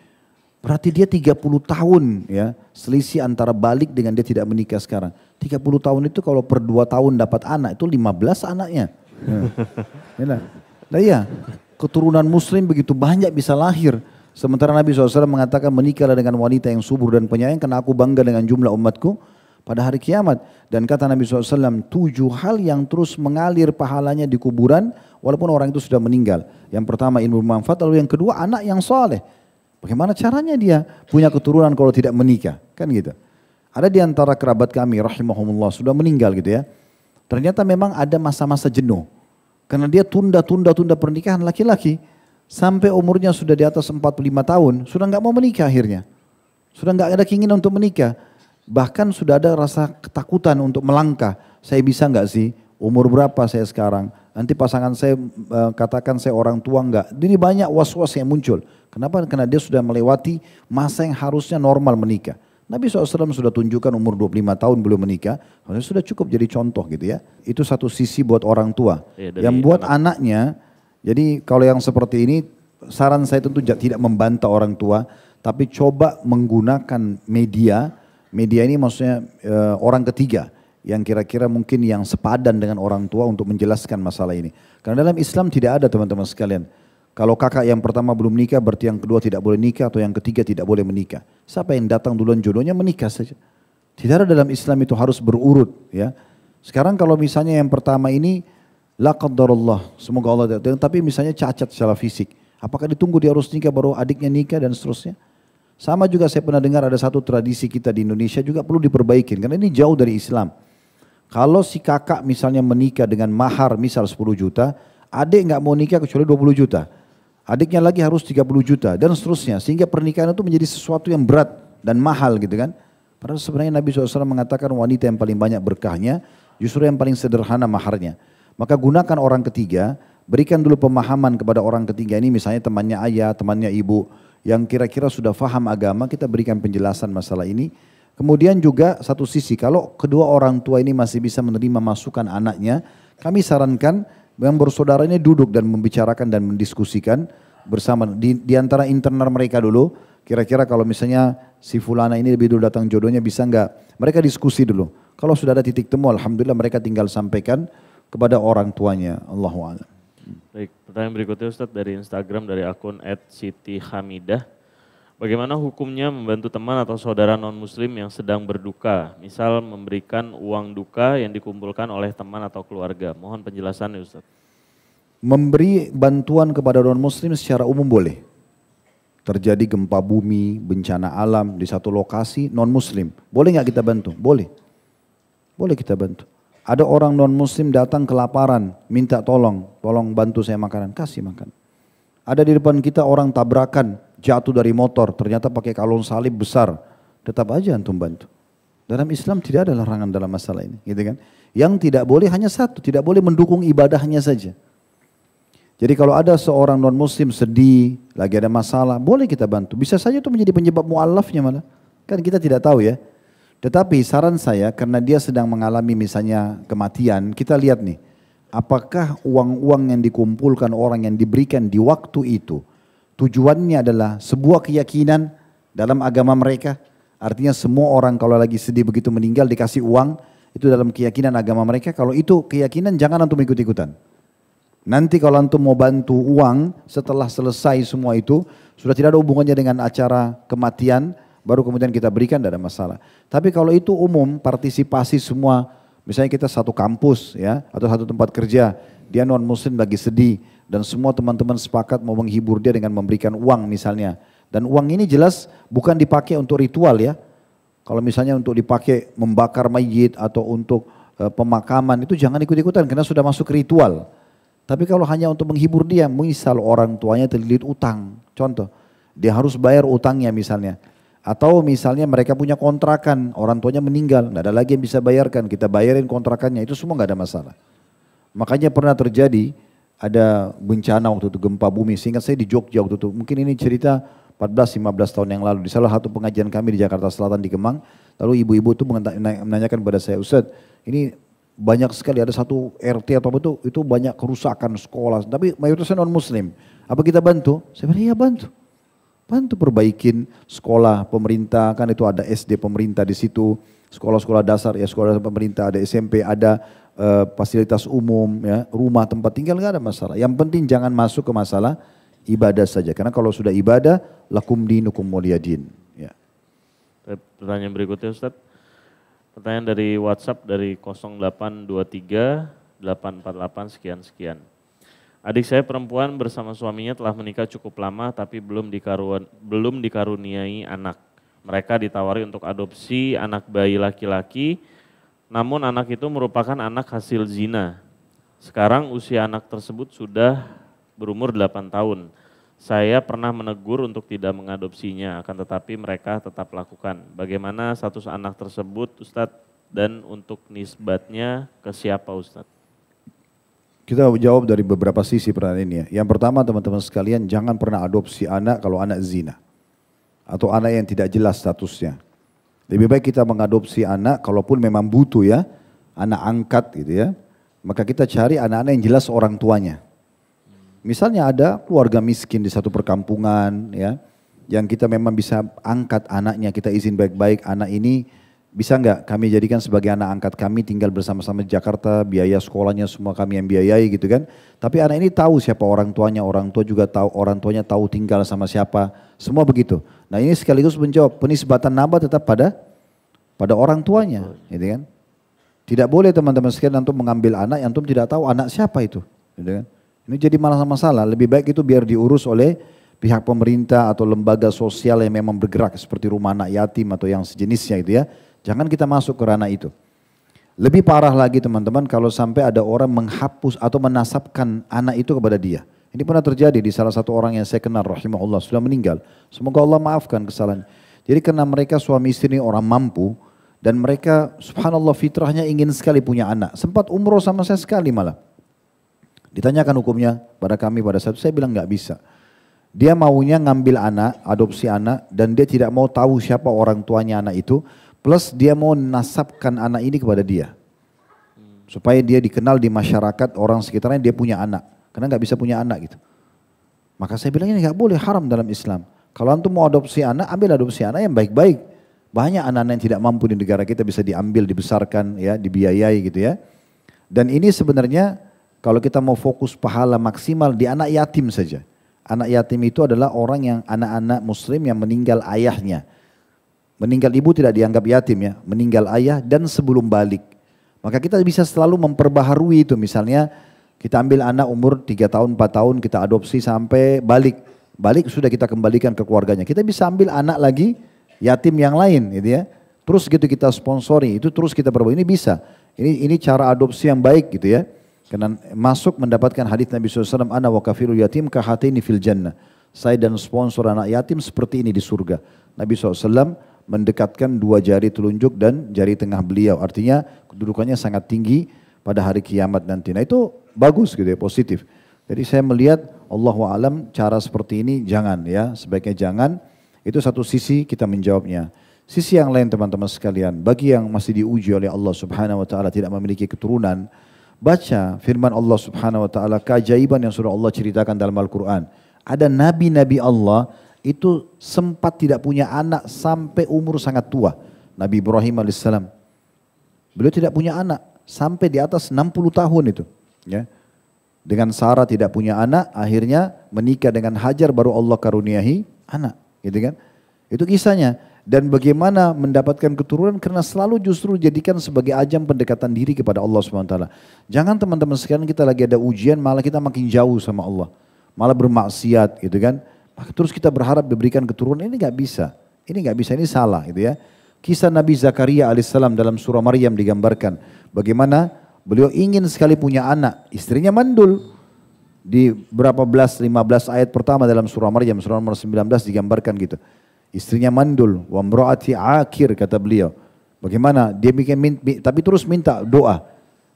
Berarti dia 30 tahun ya selisih antara balik dengan dia tidak menikah sekarang. 30 tahun itu kalau per 2 tahun dapat anak itu 15 anaknya. Nah iya, keturunan muslim begitu banyak bisa lahir. Sementara Nabi SAW mengatakan menikahlah dengan wanita yang subur dan penyayang karena aku bangga dengan jumlah umatku pada hari kiamat. Dan kata Nabi SAW 7 hal yang terus mengalir pahalanya di kuburan walaupun orang itu sudah meninggal. Yang pertama ilmu bermanfaat, lalu yang kedua anak yang soleh. Bagaimana caranya dia punya keturunan kalau tidak menikah? Kan gitu. Ada di antara kerabat kami rahimahumullah sudah meninggal gitu ya. Ternyata memang ada masa-masa jenuh. Karena dia tunda pernikahan laki-laki. Sampai umurnya sudah di atas 45 tahun. Sudah nggak mau menikah akhirnya. Sudah nggak ada keinginan untuk menikah. Bahkan sudah ada rasa ketakutan untuk melangkah. Saya bisa nggak sih? Umur berapa saya sekarang? Nanti pasangan saya katakan saya orang tua enggak. Ini banyak was-was yang muncul. Kenapa? Karena dia sudah melewati masa yang harusnya normal menikah. Nabi SAW sudah tunjukkan umur 25 tahun belum menikah. Sudah cukup jadi contoh gitu ya. Itu satu sisi buat orang tua. Ya, yang buat anaknya, jadi kalau yang seperti ini saran saya tentu tidak membantah orang tua. Tapi coba menggunakan media. Media ini maksudnya orang ketiga. Yang kira-kira mungkin yang sepadan dengan orang tua untuk menjelaskan masalah ini. Karena dalam Islam tidak ada teman-teman sekalian. Kalau kakak yang pertama belum nikah berarti yang kedua tidak boleh nikah atau yang ketiga tidak boleh menikah. Siapa yang datang duluan jodohnya menikah saja. Tidak ada dalam Islam itu harus berurut ya. Sekarang kalau misalnya yang pertama ini la qaddarullah, semoga Allah tapi misalnya cacat secara fisik. Apakah ditunggu dia harus nikah baru adiknya nikah dan seterusnya? Sama juga saya pernah dengar ada satu tradisi kita di Indonesia juga perlu diperbaikin karena ini jauh dari Islam. Kalau si kakak misalnya menikah dengan mahar misal 10 juta, adik nggak mau nikah kecuali 20 juta. Adiknya lagi harus 30 juta dan seterusnya. Sehingga pernikahan itu menjadi sesuatu yang berat dan mahal gitu kan. Padahal sebenarnya Nabi SAW mengatakan wanita yang paling banyak berkahnya justru yang paling sederhana maharnya. Maka gunakan orang ketiga, berikan dulu pemahaman kepada orang ketiga ini, misalnya temannya ayah, temannya ibu, yang kira-kira sudah faham agama, kita berikan penjelasan masalah ini. Kemudian juga satu sisi, kalau kedua orang tua ini masih bisa menerima masukan anaknya, kami sarankan yang bersaudara ini duduk dan membicarakan dan mendiskusikan bersama di antara internal mereka dulu. Kira-kira kalau misalnya si fulana ini lebih dulu datang jodohnya bisa enggak? Mereka diskusi dulu. Kalau sudah ada titik temu, alhamdulillah mereka tinggal sampaikan kepada orang tuanya. Allahu a'lam. Baik, pertanyaan berikutnya Ustadz dari Instagram dari akun @sitihamidah. Bagaimana hukumnya membantu teman atau saudara non-muslim yang sedang berduka? Misal memberikan uang duka yang dikumpulkan oleh teman atau keluarga. Mohon penjelasannya Ustadz. Memberi bantuan kepada non-muslim secara umum boleh. Terjadi gempa bumi, bencana alam di satu lokasi non-muslim. Boleh nggak kita bantu? Boleh. Boleh kita bantu. Ada orang non-muslim datang kelaparan, minta tolong bantu saya makanan, kasih makan. Ada di depan kita orang tabrakan, jatuh dari motor, ternyata pakai kalung salib besar, tetap aja antum bantu. Dalam Islam tidak ada larangan dalam masalah ini, gitu kan? Yang tidak boleh hanya satu, tidak boleh mendukung ibadahnya saja. Jadi kalau ada seorang non-muslim sedih, lagi ada masalah, boleh kita bantu. Bisa saja itu menjadi penyebab mu'allafnya malah. Kan kita tidak tahu ya. Tetapi saran saya, karena dia sedang mengalami misalnya kematian, kita lihat nih, apakah uang-uang yang dikumpulkan orang yang diberikan di waktu itu, tujuannya adalah sebuah keyakinan dalam agama mereka. Artinya semua orang kalau lagi sedih begitu meninggal dikasih uang, itu dalam keyakinan agama mereka. Kalau itu keyakinan jangan antum ikut-ikutan. Nanti kalau antum mau bantu uang setelah selesai semua itu, sudah tidak ada hubungannya dengan acara kematian, baru kemudian kita berikan, tidak ada masalah. Tapi kalau itu umum, partisipasi semua, misalnya kita satu kampus ya, atau satu tempat kerja, dia non muslim lagi sedih, dan semua teman-teman sepakat mau menghibur dia dengan memberikan uang misalnya. Dan uang ini jelas bukan dipakai untuk ritual ya. Kalau misalnya untuk dipakai membakar mayit atau untuk pemakaman, itu jangan ikut-ikutan karena sudah masuk ritual. Tapi kalau hanya untuk menghibur dia, misal orang tuanya terlilit utang, contoh, dia harus bayar utangnya misalnya. Atau misalnya mereka punya kontrakan, orang tuanya meninggal, nggak ada lagi yang bisa bayarkan, kita bayarin kontrakannya, itu semua nggak ada masalah. Makanya pernah terjadi, ada bencana waktu itu, gempa bumi, seingat saya di Jogja waktu itu, mungkin ini cerita 14-15 tahun yang lalu, di salah satu pengajian kami di Jakarta Selatan di Kemang, lalu ibu-ibu itu menanyakan kepada saya, Ustadz, ini banyak sekali, ada satu RT atau apa itu banyak kerusakan sekolah, tapi mayoritasnya non muslim. Apa kita bantu? Saya bilang iya bantu. Bantu perbaikin sekolah pemerintah, kan itu ada SD pemerintah di situ, sekolah-sekolah dasar ya sekolah pemerintah, ada SMP, ada fasilitas umum ya, rumah tempat tinggal nggak ada masalah. Yang penting jangan masuk ke masalah ibadah saja, karena kalau sudah ibadah lakum dinukum waliyadin. Ya. Pertanyaan berikutnya Ustadz. Pertanyaan dari WhatsApp dari 0823 848 sekian-sekian. Adik saya perempuan bersama suaminya telah menikah cukup lama tapi belum dikaruniai anak. Mereka ditawari untuk adopsi anak bayi laki-laki, namun anak itu merupakan anak hasil zina. Sekarang usia anak tersebut sudah berumur 8 tahun. Saya pernah menegur untuk tidak mengadopsinya, akan tetapi mereka tetap lakukan. Bagaimana status anak tersebut Ustadz dan untuk nisbatnya ke siapa Ustadz? Kita jawab dari beberapa sisi pertanyaan ini ya. Yang pertama teman-teman sekalian, jangan pernah adopsi anak kalau anak zina. Atau anak yang tidak jelas statusnya. Lebih baik kita mengadopsi anak kalaupun memang butuh ya, anak angkat gitu ya. Maka kita cari anak-anak yang jelas orang tuanya. Misalnya ada keluarga miskin di satu perkampungan ya, yang kita memang bisa angkat anaknya, kita izin baik-baik anak ini bisa nggak kami jadikan sebagai anak angkat kami, tinggal bersama-sama di Jakarta, biaya sekolahnya semua kami yang biayai gitu kan. Tapi anak ini tahu siapa orang tuanya, orang tua juga tahu, orang tuanya tahu tinggal sama siapa, semua begitu. Nah ini sekaligus menjawab penisbatan naba tetap pada orang tuanya, gitu kan. Tidak boleh teman-teman sekalian antum mengambil anak yang antum tidak tahu anak siapa itu, gitu kan. Ini jadi masalah, lebih baik itu biar diurus oleh pihak pemerintah atau lembaga sosial yang memang bergerak seperti rumah anak yatim atau yang sejenisnya itu ya. Jangan kita masuk ke ranah itu. Lebih parah lagi teman-teman kalau sampai ada orang menghapus atau menasabkan anak itu kepada dia. Ini pernah terjadi di salah satu orang yang saya kenal, rahimahullah, sudah meninggal. Semoga Allah maafkan kesalahan. Jadi karena mereka suami istri ini orang mampu, dan mereka subhanallah fitrahnya ingin sekali punya anak. Sempat umroh sama saya sekali malah. Ditanyakan hukumnya pada kami pada saat itu, saya bilang nggak bisa. Dia maunya ngambil anak, adopsi anak, dan dia tidak mau tahu siapa orang tuanya anak itu, plus dia mau nasabkan anak ini kepada dia. Supaya dia dikenal di masyarakat orang sekitarnya dia punya anak. Karena nggak bisa punya anak gitu. Maka saya bilang ini nggak boleh, haram dalam Islam. Kalau antum mau adopsi anak, ambil adopsi anak yang baik-baik. Banyak anak-anak yang tidak mampu di negara kita bisa diambil, dibesarkan, ya, dibiayai gitu ya. Dan ini sebenarnya kalau kita mau fokus pahala maksimal di anak yatim saja. Anak yatim itu adalah orang yang anak-anak muslim yang meninggal ayahnya. Meninggal ibu tidak dianggap yatim ya, meninggal ayah dan sebelum balik. Maka kita bisa selalu memperbaharui itu, misalnya kita ambil anak umur 3 tahun, 4 tahun, kita adopsi sampai balik. Balik sudah kita kembalikan ke keluarganya. Kita bisa ambil anak lagi yatim yang lain gitu ya. Terus gitu kita sponsori, itu terus kita perbaiki. Ini bisa. Ini cara adopsi yang baik gitu ya. Karena masuk mendapatkan hadits Nabi SAW, ana wa kafirul yatim kahataini fil jannah. Saya dan sponsor anak yatim seperti ini di surga. Nabi SAW mendekatkan 2 jari telunjuk dan jari tengah beliau. Artinya kedudukannya sangat tinggi pada hari kiamat nanti. Nah itu bagus gitu ya, positif. Jadi saya melihat Allahu a'lam cara seperti ini jangan ya, sebaiknya jangan. Itu satu sisi kita menjawabnya. Sisi yang lain teman-teman sekalian, bagi yang masih diuji oleh Allah Subhanahu wa taala tidak memiliki keturunan, baca firman Allah Subhanahu wa taala, keajaiban yang sudah Allah ceritakan dalam Al-Qur'an. Ada nabi-nabi Allah itu sempat tidak punya anak sampai umur sangat tua. Nabi Ibrahim alaihissalam, beliau tidak punya anak sampai di atas 60 tahun itu. Ya. Dengan Sarah tidak punya anak, akhirnya menikah dengan Hajar baru Allah karuniahi anak. Gitu kan? Itu kisahnya. Dan bagaimana mendapatkan keturunan karena selalu justru dijadikan sebagai ajang pendekatan diri kepada Allah SWT. Jangan teman-teman sekalian kita lagi ada ujian malah kita makin jauh sama Allah. Malah bermaksiat gitu kan. Terus kita berharap diberikan keturunan, ini gak bisa. Ini gak bisa, ini salah gitu ya. Kisah Nabi Zakaria alaihissalam dalam surah Maryam digambarkan. Bagaimana beliau ingin sekali punya anak, istrinya mandul. Di berapa belas, 15 ayat pertama dalam surah Maryam, surah nomor 19 digambarkan gitu. Istrinya mandul, wa mraati akir kata beliau. Bagaimana dia bikin tapi terus minta doa.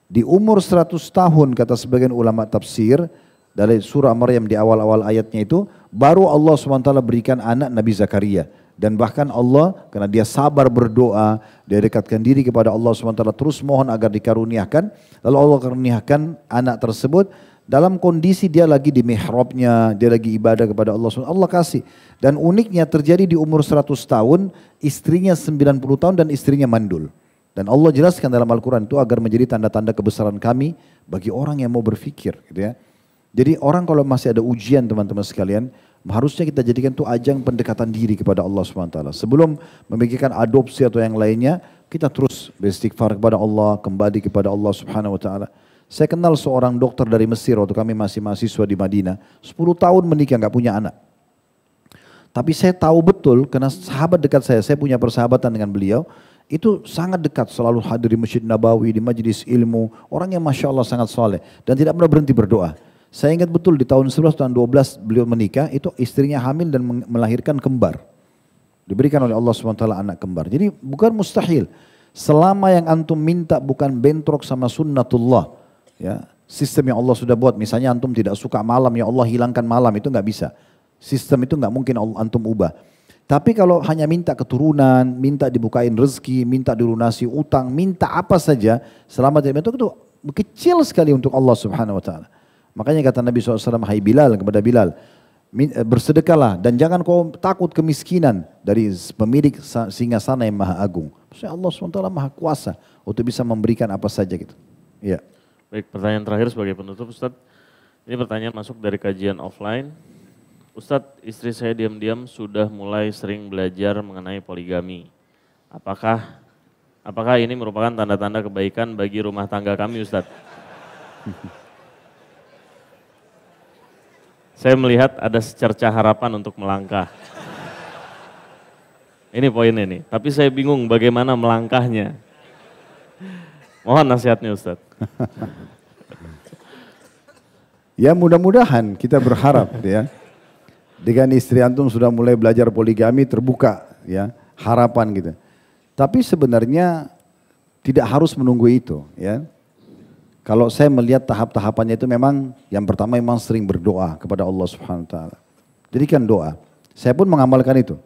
Di umur 100 tahun kata sebagian ulama tafsir dari surah Maryam di awal-awal ayatnya itu baru Allah SWT berikan anak Nabi Zakaria. Dan bahkan Allah karena dia sabar berdoa, dia dekatkan diri kepada Allah SWT terus mohon agar dikaruniakan. Lalu Allah karuniakan anak tersebut dalam kondisi dia lagi di mihrabnya, dia lagi ibadah kepada Allah SWT. Allah kasih. Dan uniknya terjadi di umur 100 tahun, istrinya 90 tahun dan istrinya mandul. Dan Allah jelaskan dalam Al-Quran itu agar menjadi tanda-tanda kebesaran kami bagi orang yang mau berfikir. Gitu ya. Jadi orang kalau masih ada ujian teman-teman sekalian, harusnya kita jadikan itu ajang pendekatan diri kepada Allah SWT. Sebelum memikirkan adopsi atau yang lainnya, kita terus beristighfar kepada Allah, kembali kepada Allah Subhanahu Wa Taala. Saya kenal seorang dokter dari Mesir waktu kami masih mahasiswa di Madinah, 10 tahun menikah nggak punya anak. Tapi saya tahu betul karena sahabat dekat saya punya persahabatan dengan beliau, itu sangat dekat, selalu hadir di Masjid Nabawi, di majelis ilmu, orang yang Masya Allah sangat soleh dan tidak pernah berhenti berdoa. Saya ingat betul di tahun 11, tahun 12 beliau menikah, itu istrinya hamil dan melahirkan kembar. Diberikan oleh Allah SWT anak kembar. Jadi bukan mustahil. Selama yang antum minta bukan bentrok sama sunnatullah. Ya, sistem yang Allah sudah buat, misalnya antum tidak suka malam, ya Allah hilangkan malam, itu nggak bisa. Sistem itu nggak mungkin antum ubah. Tapi kalau hanya minta keturunan, minta dibukain rezeki, minta dilunasi utang, minta apa saja, selama tidak bentrok itu kecil sekali untuk Allah Subhanahu Wa Taala. Makanya kata Nabi SAW, hai Bilal, kepada Bilal, bersedekahlah dan jangan kau takut kemiskinan dari pemilik singgasana yang maha agung. Maksudnya Allah SWT maha kuasa untuk bisa memberikan apa saja gitu. Ya. Baik, pertanyaan terakhir sebagai penutup Ustadz. Ini pertanyaan masuk dari kajian offline. Ustadz, istri saya diam-diam sudah mulai sering belajar mengenai poligami. Apakah ini merupakan tanda-tanda kebaikan bagi rumah tangga kami Ustadz? Saya melihat ada secerca harapan untuk melangkah. Ini poinnya nih, tapi saya bingung bagaimana melangkahnya. Mohon nasihatnya Ustadz. Ya mudah-mudahan kita berharap ya. Dengan istri antum sudah mulai belajar poligami terbuka ya harapan gitu. Tapi sebenarnya tidak harus menunggu itu ya. Kalau saya melihat tahap-tahapannya itu memang yang pertama memang sering berdoa kepada Allah Subhanahu wa taala. Jadikan doa. Saya pun mengamalkan itu.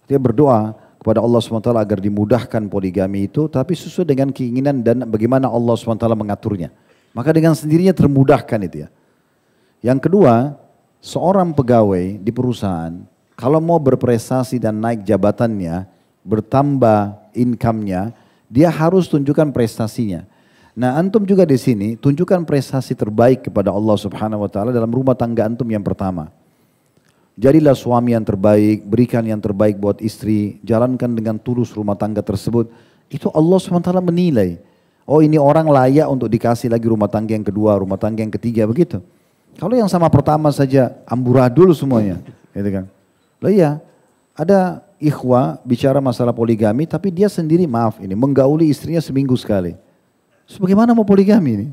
Dia berdoa kepada Allah Subhanahu wa taala agar dimudahkan poligami itu tapi sesuai dengan keinginan dan bagaimana Allah Subhanahu wa taala mengaturnya. Maka dengan sendirinya termudahkan itu ya. Yang kedua, seorang pegawai di perusahaan, kalau mau berprestasi dan naik jabatannya, bertambah income-nya, dia harus tunjukkan prestasinya. Nah, antum juga di sini tunjukkan prestasi terbaik kepada Allah Subhanahu wa taala dalam rumah tangga antum yang pertama. Jadilah suami yang terbaik, berikan yang terbaik buat istri, jalankan dengan tulus rumah tangga tersebut. Itu Allah Subhanahu wa taala menilai. Oh, ini orang layak untuk dikasih lagi rumah tangga yang kedua, rumah tangga yang ketiga, begitu. Kalau yang sama pertama saja amburadul semuanya, gitu kan. Loh iya, ada ikhwah bicara masalah poligami tapi dia sendiri maaf ini menggauli istrinya seminggu sekali. Sebagaimana mau poligami ini?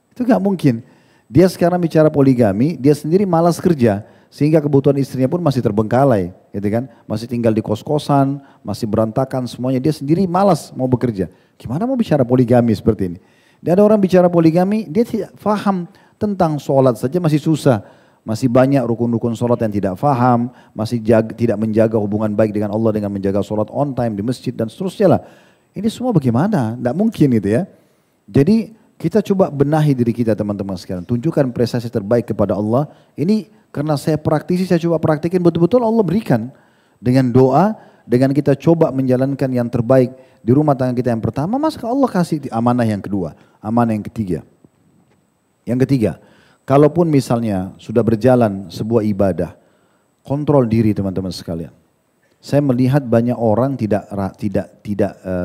Itu gak mungkin. Dia sekarang bicara poligami, dia sendiri malas kerja sehingga kebutuhan istrinya pun masih terbengkalai, gitu kan. Masih tinggal di kos-kosan, masih berantakan semuanya, dia sendiri malas mau bekerja. Gimana mau bicara poligami seperti ini? Dia ada orang bicara poligami, dia tidak paham tentang sholat saja masih susah. Masih banyak rukun-rukun sholat yang tidak faham, masih tidak menjaga hubungan baik dengan Allah dengan menjaga sholat on time di masjid dan seterusnya lah. Ini semua bagaimana? Tidak mungkin gitu ya. Jadi kita coba benahi diri kita teman-teman sekalian. Tunjukkan prestasi terbaik kepada Allah. Ini karena saya praktisi, saya coba praktikin betul-betul Allah berikan. Dengan doa, dengan kita coba menjalankan yang terbaik di rumah tangga kita yang pertama, maka Allah kasih amanah yang kedua, amanah yang ketiga. Yang ketiga, kalaupun misalnya sudah berjalan sebuah ibadah, kontrol diri teman-teman sekalian. Saya melihat banyak orang tidak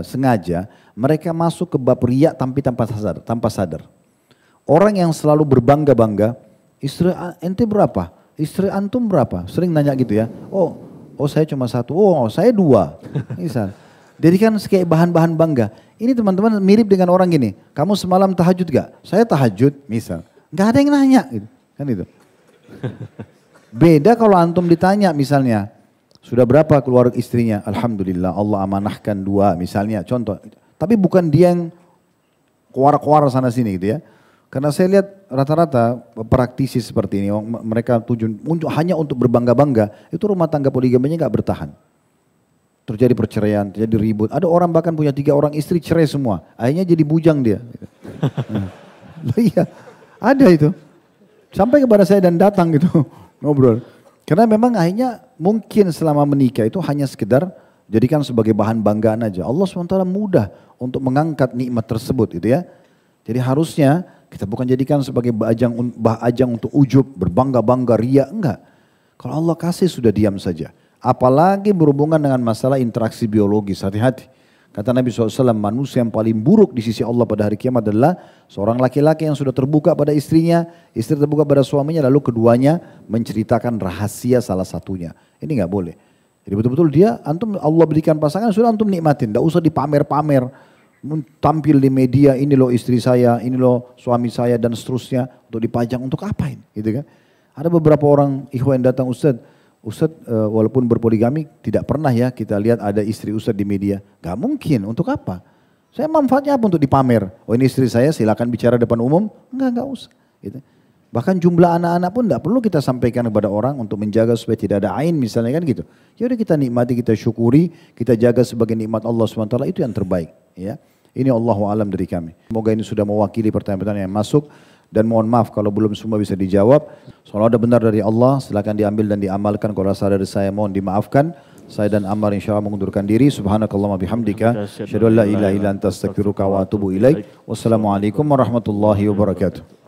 sengaja mereka masuk ke bab riya tapi tanpa sadar. Orang yang selalu berbangga-bangga, istri ente berapa? Istri antum berapa? Sering nanya gitu ya. Oh saya cuma satu. Oh saya dua. Misal. Jadi kan kayak bahan-bahan bangga. Ini teman-teman mirip dengan orang gini. Kamu semalam tahajud gak? Saya tahajud misal. Gak ada yang nanya gitu. Kan itu. Beda kalau antum ditanya misalnya. Sudah berapa keluar istrinya? Alhamdulillah Allah amanahkan 2 misalnya. Contoh. Tapi bukan dia yang kuar-kuar sana sini gitu ya. Karena saya lihat rata-rata praktisi seperti ini. Mereka tujuan hanya untuk berbangga-bangga. Itu rumah tangga poligaminya gak bertahan. Terjadi perceraian, terjadi ribut. Ada orang bahkan punya 3 orang istri cerai semua. Akhirnya jadi bujang dia. Iya, ada itu. Sampai kepada saya dan datang gitu ngobrol. Karena memang akhirnya mungkin selama menikah itu hanya sekedar jadikan sebagai bahan banggaan aja. Allah SWT mudah untuk mengangkat nikmat tersebut gitu ya. Jadi harusnya kita bukan jadikan sebagai ajang untuk ujub, berbangga-bangga, ria, enggak. Kalau Allah kasih sudah diam saja. Apalagi berhubungan dengan masalah interaksi biologis, hati-hati. Kata Nabi SAW, manusia yang paling buruk di sisi Allah pada hari kiamat adalah seorang laki-laki yang sudah terbuka pada istrinya, istri terbuka pada suaminya, lalu keduanya menceritakan rahasia salah satunya. Ini gak boleh. Jadi betul-betul dia, antum Allah berikan pasangan, sudah antum nikmatin, gak usah dipamer-pamer. Tampil di media, ini loh istri saya, ini loh suami saya dan seterusnya. Untuk dipajang, untuk apa ini? Gitu kan? Ada beberapa orang ikhwan yang datang, Ustadz walaupun berpoligami tidak pernah ya kita lihat ada istri Ustadz di media. Gak mungkin, untuk apa? Saya manfaatnya apa untuk dipamer? Oh ini istri saya silakan bicara depan umum. Enggak usah. Gitu. Bahkan jumlah anak-anak pun tidak perlu kita sampaikan kepada orang untuk menjaga supaya tidak ada ain misalnya kan gitu. Yaudah kita nikmati, kita syukuri, kita jaga sebagai nikmat Allah SWT itu yang terbaik. Ya. Ini Allahu alam dari kami. Semoga ini sudah mewakili pertanyaan-pertanyaan yang masuk. Dan mohon maaf kalau belum semua bisa dijawab. Kalau ada benar dari Allah silakan diambil dan diamalkan. Kalau rasa dari saya mohon dimaafkan. Saya dan Ammar insya Allah mengundurkan diri. Subhanakallahumma bihamdika. Asyhadu an la ilaha illa anta astaghfiruka wa atubu ilaik. Wassalamualaikum warahmatullahi wabarakatuh.